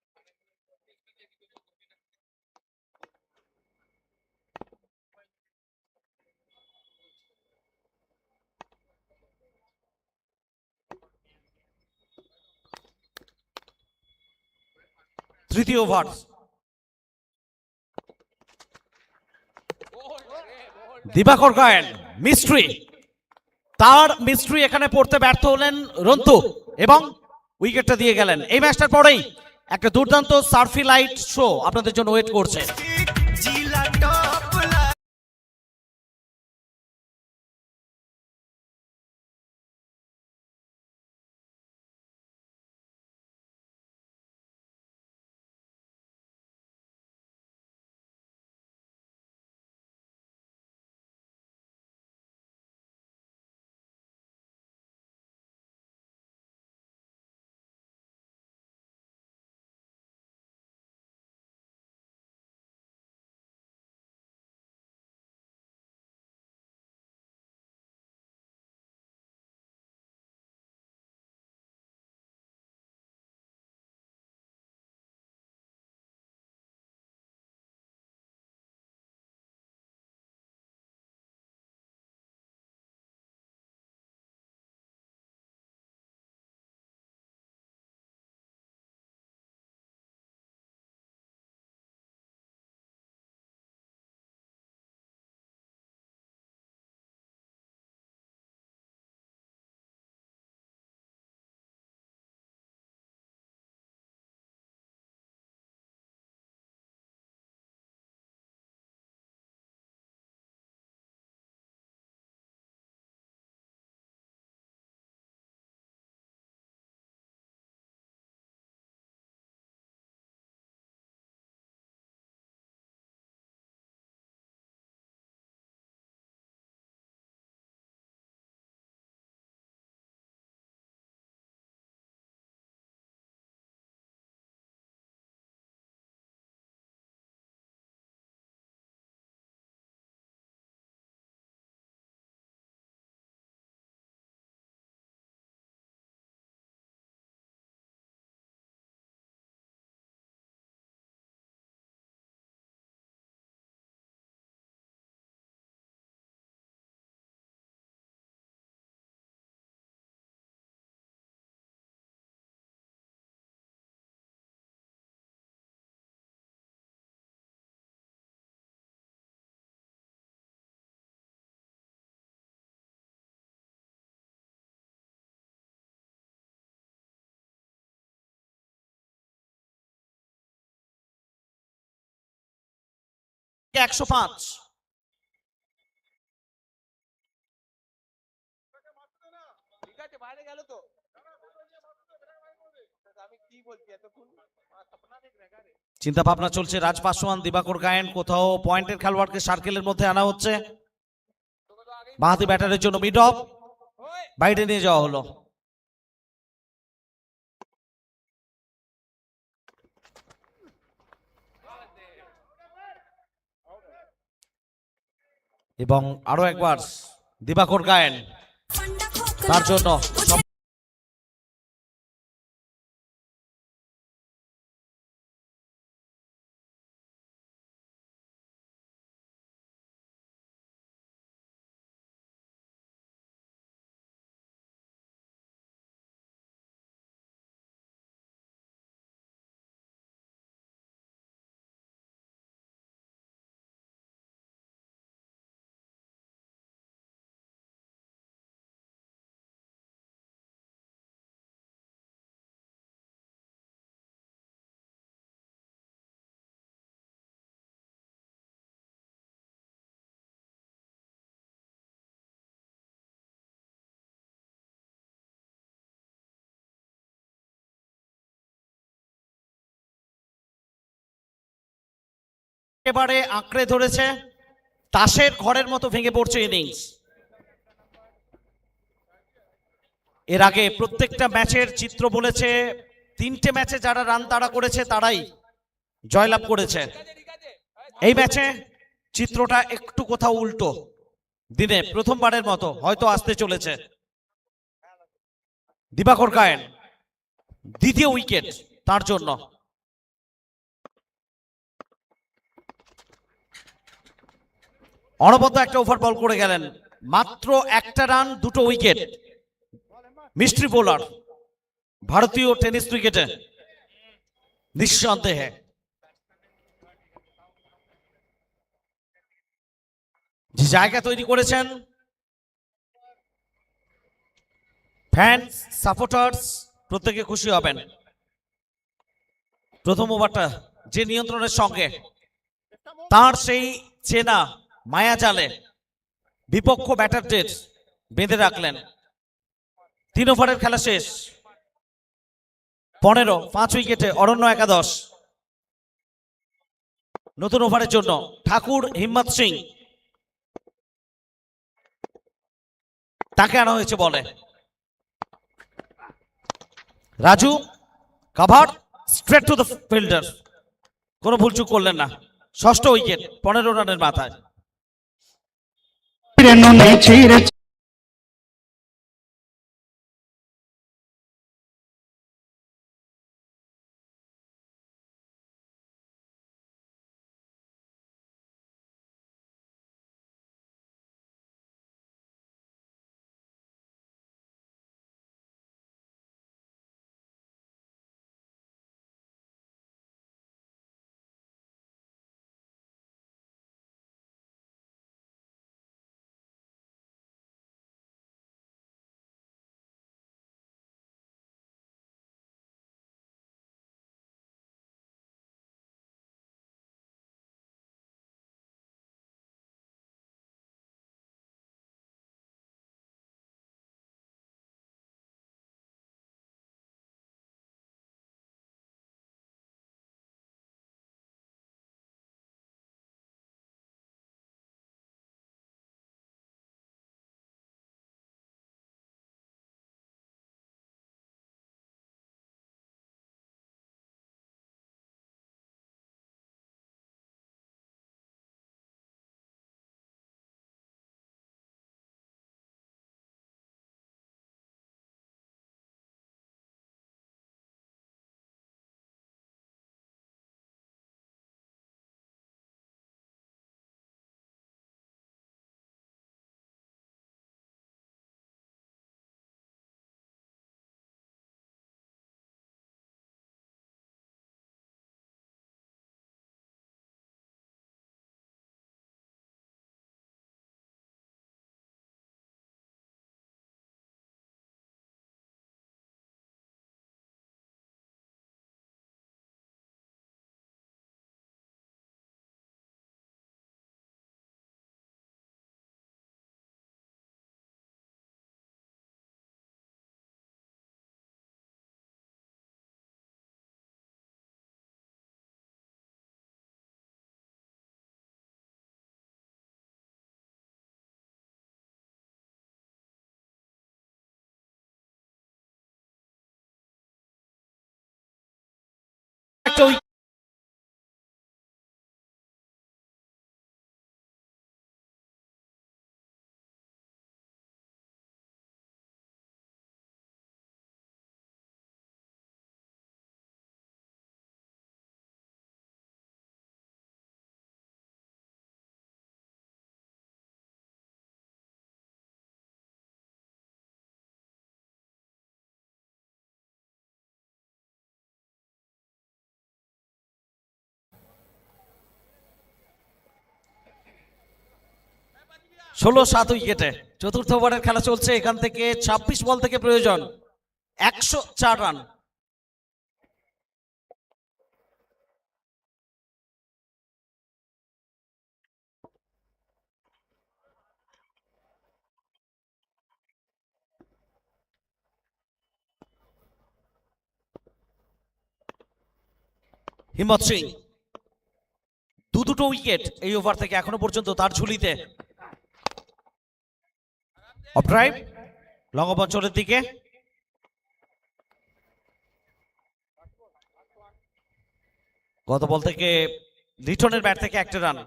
তৃতীয় ওভার। দিবাকর গায়েন মিস্ট্রি, তার মিস্ট্রি এখানে পড়তে ব্যর্থ হলেন রন্তু এবং উইকেটটা দিয়ে গেলেন। এই ম্যাচটার পরেই একটা দুর্দান্ত সার্ফি লাইট শো আপনাদের জন্য ওয়েট করছে। जिला टॉप ला একশো পাঁচ। ঠিক আছে বাইরে গেল তো আমি কি বলছি এতক্ষণ সপনা দেখ রে গারে চিন্তা ভাবনা চলছে রাজ পাসওয়ান দিবাকর গায়েন, কোথাও পয়েন্টের খেলোয়াড়কে সার্কেলের মধ্যে আনা হচ্ছে। তোকে তো আগেই বাঁহাতি ব্যাটারের জন্য মিড অফ, ওই বাইরে নিয়ে যাওয়া হলো। এবং আরো একবার দিবাকর গায়েন, তার জন্য একেবারে আঁকড়ে ধরেছে, তাসের ঘরের মতো ভেঙে পড়ছে ইনিংস। এর আগে প্রত্যেকটা ম্যাচের চিত্র বলেছে, তিনটে ম্যাচে যারা রান তাড়া করেছে তারাই জয়লাভ করেছে। ঠিক আছে এই ম্যাচে চিত্রটা একটু কোথাও উল্টো, দিনে প্রথমবারের মতো হয়তো আসতে চলেছে। দিবাকর গায়েন দ্বিতীয় উইকেট তার জন্য। অনবদ্য একটা ওভার বল করে গেলেন, মাত্র একটা রান, দুটো উইকেট। মিস্ট্রি বোলার ভারতীয় টেনিস ক্রিকেটে নিঃসন্দেহে যে জায়গা তৈরি করেছেন ফ্যান্স সাপোর্টার্স প্রত্যেকে খুশি হবেন। প্রথম ওভারটা যে নিয়ন্ত্রণের সঙ্গে তার সেই চেনা মায়াজালে বিপক্ষ ব্যাটারদের বেঁধে রাখলেন। 3 ওভারের খেলা শেষ, 15, 5 উইকেটে অরণ্য একাদশ। নতুন ওভারের জন্য ঠাকুর হিম্মত সিং, তাকে আনা হয়েছে বলে। Raju cover straight to the fielder, কোনো ভুলচুক করলেন না। ষষ্ঠ উইকেট 15 রানের মাথায়। একটা উইকেট ষোলো 7 উইকেটে চতুর্থ ওভারের খেলা চলছে। এখান থেকে 26 বল থেকে প্রয়োজন 104 রান। হিম্মত সিং দুটো উইকেট এই ওভার থেকে এখনো পর্যন্ত তার ঝুলিতে। অফ ড্রাইভ লং অফ অঞ্চলের দিকে, গত বল থেকে লিটনের ব্যাট থেকে একটা রান।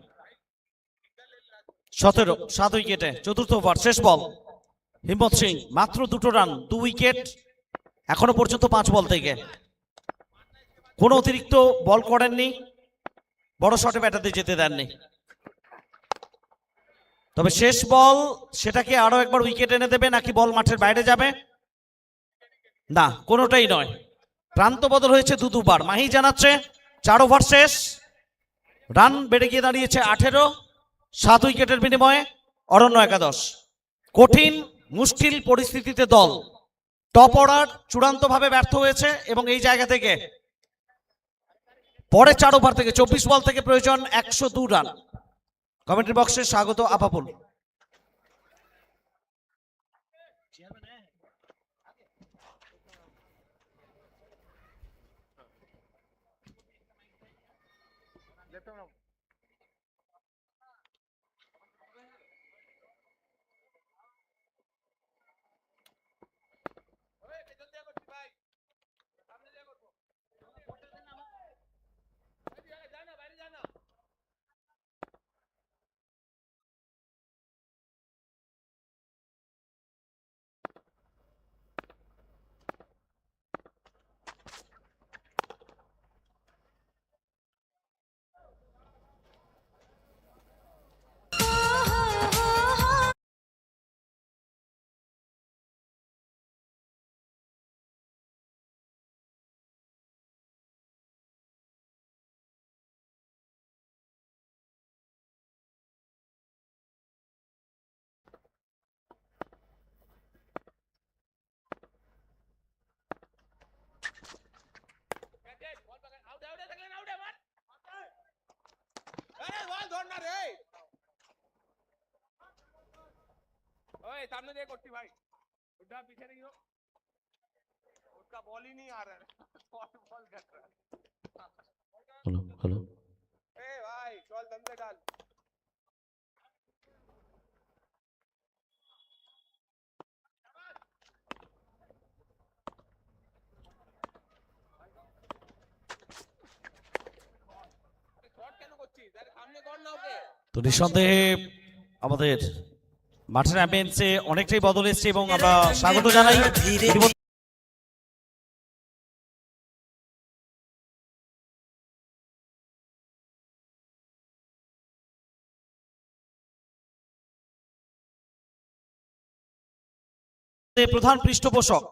17, 7 উইকেটে চতুর্থ ওভার শেষ বল। হিম্মত সিং মাত্র 2 রান, 2 উইকেট এখনো পর্যন্ত 5 বল থেকে। কোনো অতিরিক্ত বল করেননি, বড় শটে ব্যাটারদের যেতে দেননি। তবে শেষ বল সেটাকে আরো একবার উইকেট এনে দেবে নাকি বল মাঠের বাইরে যাবে? না, কোনোটাই নয়। প্রান্ত বদল হয়েছে দুবার। মাহি জানাচ্ছে 4 ওভার শেষ, রান বেড়ে গিয়ে দাঁড়িয়েছে 18, 7 উইকেটের বিনিময়ে অরণ্য একাদশ। কঠিন মুশকিল পরিস্থিতিতে দল, টপ অর্ডার চূড়ান্তভাবে ব্যর্থ হয়েছে এবং এই জায়গা থেকে পরে 4 ওভার থেকে 24 বল থেকে প্রয়োজন 102 রান। কমেন্ট্রি বক্সে স্বাগত আপাপুল। सामने देख कोट्टी भाई, बुड्ढा पीछे नहीं हो, उसका बॉल ही नहीं आ रहा है, बॉल कर रहा है। हेलो हेलो ए भाई चल दम से डाल। শট কেন করছিস? আরে সামনে কর না ওকে। তো নিঃসন্দেহে আমাদের মাঠের অ্যাম্বিয়েন্সে অনেকটাই বদল এসেছে এবং আমরা স্বাগত জানাই। প্রধান পৃষ্ঠপোষক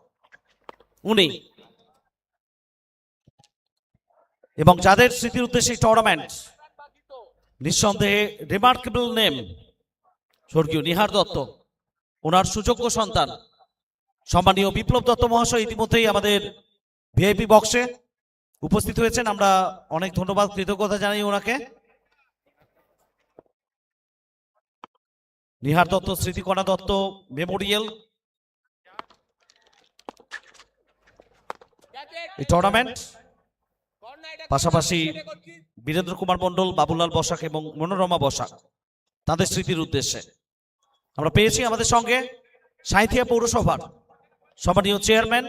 উনি, এবং যাদের স্মৃতির উদ্দেশ্যে টুর্নামেন্ট, নিঃসন্দেহে রিমার্কেবল নেম স্বর্গীয় নিহার দত্ত, ওনার সুযোগ্য সন্তান সম্মানীয় বিপ্লব দত্ত মহাশয় ইতিমধ্যেই আমাদের ভিআইপি বক্সে উপস্থিত হয়েছেন। আমরা অনেক ধন্যবাদ, কৃতজ্ঞতা জানাই ওনাকে। নিহার দত্ত স্মৃতিকণা দত্ত মেমোরিয়াল এই টুর্নামেন্ট, পাশাপাশি বীরেন্দ্র কুমার মন্ডল, বাবুলাল বসাক এবং মনোরমা বসাক, তাদের স্মৃতির উদ্দেশ্যে আমরা পেয়েছি আমাদের সঙ্গে সাঁইথিয়া পৌরসভার সম্মানীয় চেয়ারম্যান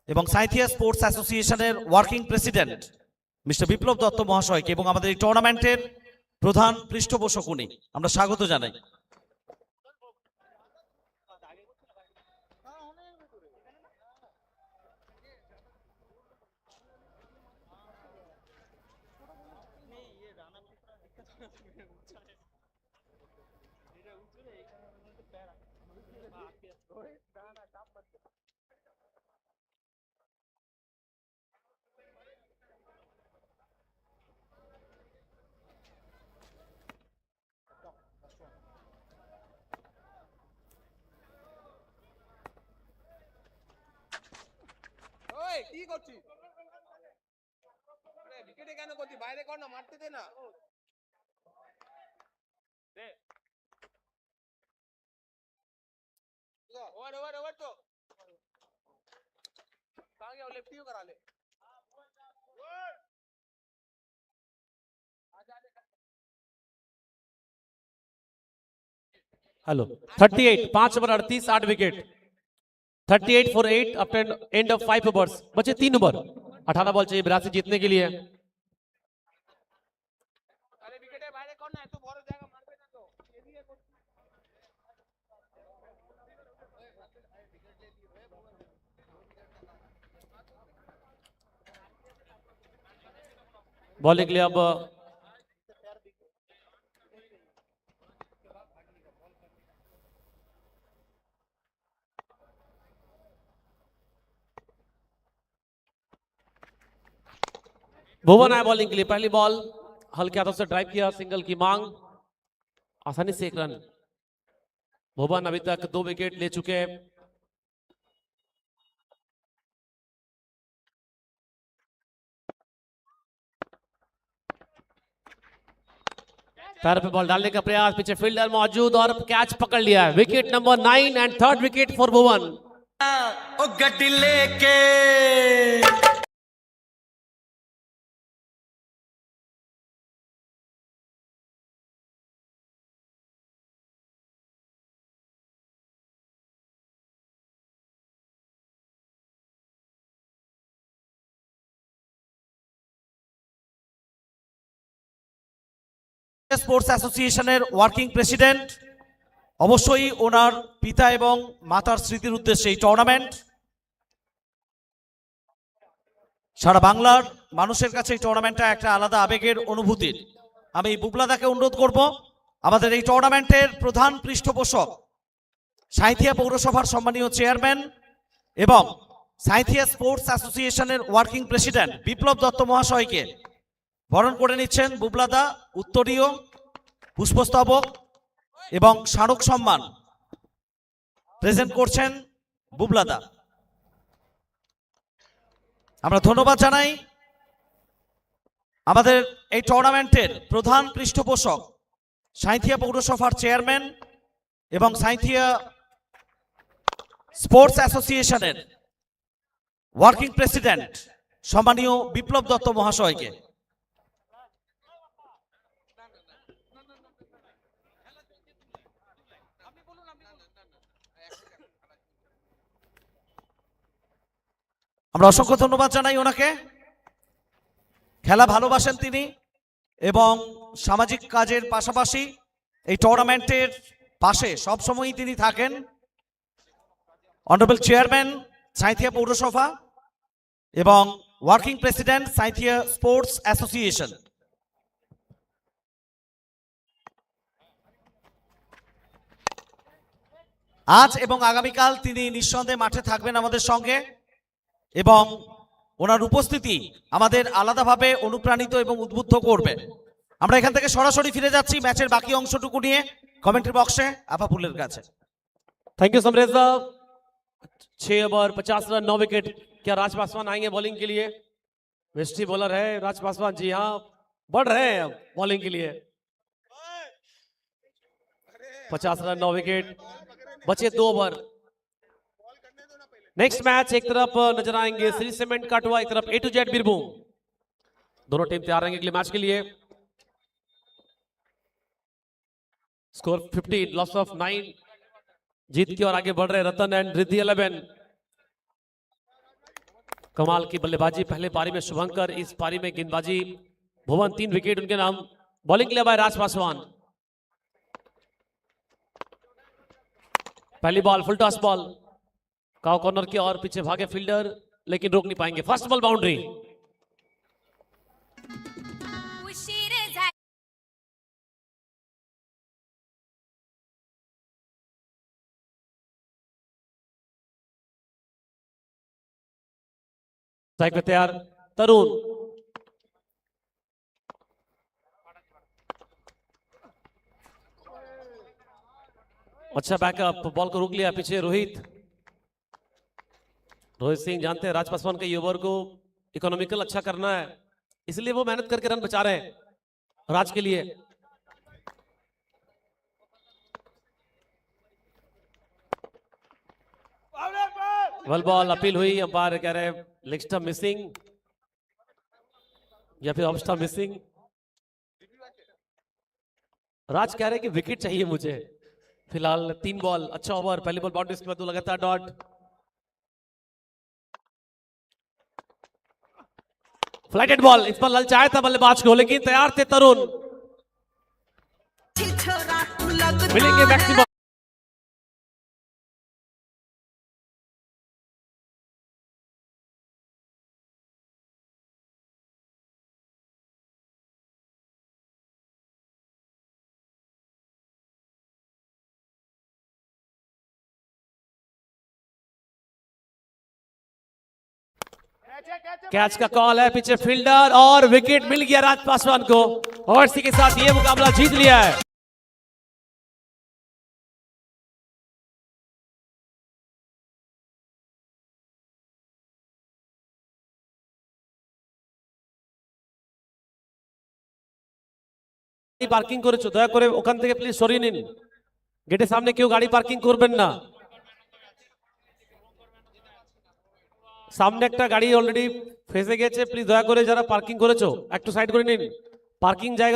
এবং সাঁইথিয়া স্পোর্টস অ্যাসোসিয়েশনের ওয়ার্কিং প্রেসিডেন্ট মিস্টার বিপ্লব দত্ত মহাশয়কে এবং আমাদের এই টুর্নামেন্টের প্রধান পৃষ্ঠপোষক উনি, আমরা স্বাগত জানাই। ওই কি করছিস? আরে উইকেটে কেন করছিস? বাইরে কর না, মারতে দে না। দে ओवर ओवर ओवर तो कहाँ गया? लेफ्टी को करा ले। Hello 38 5 over 38 8 wicket 38 for 8 after end of 5 overs, बचे 3 ओवर, 18 बॉल चाहिए 82 जीतने के लिए। अरे विकेटे বাইরে কর না, এত বড় জায়গা মারবে না তো। এদিকে কর। बॉलिंग के लिए अब भुवन आया बॉलिंग के लिए, पहली बॉल हल्के हाथों से ड्राइव किया, सिंगल की मांग, आसानी से 1 रन। भुवन अभी तक 2 विकेट ले चुके हैं। पैर पे बॉल डालने का प्रयास, पीछे फील्डर मौजूद और कैच पकड़ लिया है। Wicket number 9 and third wicket for Bhuvan. ओ गड्डी लेके স্পোর্টস অ্যাসোসিয়েশনের ওয়ার্কিং প্রেসিডেন্ট, অবশ্যই ওনার পিতা এবং মাতার স্মৃতির উদ্দেশ্যে এই টুর্নামেন্ট। সারা বাংলার মানুষের কাছে এই টুর্নামেন্টটা একটা আলাদা আবেগের অনুভূতির। আমি বুবলাদাকে অনুরোধ করব, আমাদের এই টুর্নামেন্টের প্রধান পৃষ্ঠপোষক সাঁইথিয়া পৌরসভার সম্মানীয় চেয়ারম্যান এবং সাঁইথিয়া স্পোর্টস অ্যাসোসিয়েশনের ওয়ার্কিং প্রেসিডেন্ট বিপ্লব দত্ত মহাশয়কে বরণ করে নিচ্ছেন বুবলাদা। উত্তরীয়, পুষ্পস্তবক এবং স্মারক সম্মান প্রেজেন্ট করছেন বুবলাদা। আমরা ধন্যবাদ জানাই আমাদের এই টুর্নামেন্টের প্রধান পৃষ্ঠপোষক সাঁইথিয়া পৌরসভার চেয়ারম্যান এবং সাঁইথিয়া স্পোর্টস অ্যাসোসিয়েশনের ওয়ার্কিং প্রেসিডেন্ট সম্মানীয় বিপ্লব দত্ত মহাশয়কে। আমরা অসংখ্য ধন্যবাদ জানাই ওনাকে। খেলা ভালোবাসেন তিনি এবং সামাজিক কাজের পাশাপাশি এই টুর্নামেন্টের পাশে সবসময়ই তিনি থাকেন। অনারেবল চেয়ারম্যান সাঁইথিয়া পৌরসভা এবং working president Sainthia sports association. আজ এবং আগামীকাল তিনি নিঃসন্দেহে মাঠে থাকবেন আমাদের সঙ্গে এবং ওনার উপস্থিতি আমাদের আলাদাভাবে অনুপ্রাণিত এবং উদ্বুদ্ধ করবে। আমরা এখান থেকে সরাসরি ফিরে যাচ্ছি ম্যাচের বাকি অংশটুকু নিয়ে কমেন্ট্রি বক্সে আফাপুলের কাছে। थैंक यू समरेश साहब। 6 ओवर 50 रन 9 विकेट। क्या राज पासवान आएंगे बॉलिंग के लिए? मिस्ट्री बॉलर है राज पासवान जी, हाँ बढ़ रहे हैं बॉलिंग के लिए। 50 रन 9 विकेट, बचे 2 ओवर। नेक्स्ट मैच एक तरफ नजर आएंगे श्री सीमेंट काटवा, एक तरफ A to Z बीरभूम। दोनों टीम तैयार रहेंगे अगले मैच के लिए। Score 15, loss of 9। जीत की और आगे बढ़ रहे रतन एंड रिद्धि 11। कमाल की बल्लेबाजी पहले पारी में शुभंकर, इस पारी में गेंदबाजी भुवन। 3 विकेट उनके नाम। बॉलिंग के लिए बाय राज पासवान। पहली ball full toss ball, cow corner की और पीछे भागे फील्डर लेकिन रोक नहीं पाएंगे। First ball boundary. स्ट्राइक पे तैयार तरुण। अच्छा बैकअप, बॉल को रोक लिया पीछे रोहित सिंह। जानते हैं राज पासवान के ओवर को इकोनॉमिकल अच्छा करना है, इसलिए वो मेहनत करके रन बचा रहे हैं राज के लिए। वेल बॉल, अपील हुई, अंपायर कह रहे लेग स्टंप मिसिंग या फिर ऑफ स्टंप मिसिंग। राज कह रहे कि विकेट चाहिए मुझे। फिलहाल 3 बॉल, अच्छा ओवर। पहली बॉल बाउंड्री, इसके बाद 2 लगातार डॉट। फ्लाइटेड बॉल, इस पर ललचाया था बल्लेबाज को लेकिन तैयार थे तरुण। मिलेंगे मैक्सिमम। कैच का कॉल है, पीछे फील्डर और विकेट मिल गया राज पासवान को और इसी के साथ ये मुकाबला जीत लिया है। পার্কিং করেছো, দয়া করে ওখান থেকে প্লিজ সরিয়ে নিন। গেটের সামনে কেউ গাড়ি পার্কিং করবেন না। সামনে একটা গাড়ি অলরেডি ফেসে গেছে, প্লিজ দয়া করে যারা পার্কিং করেছো একটু সাইড করে নিন। পার্কিং জায়গা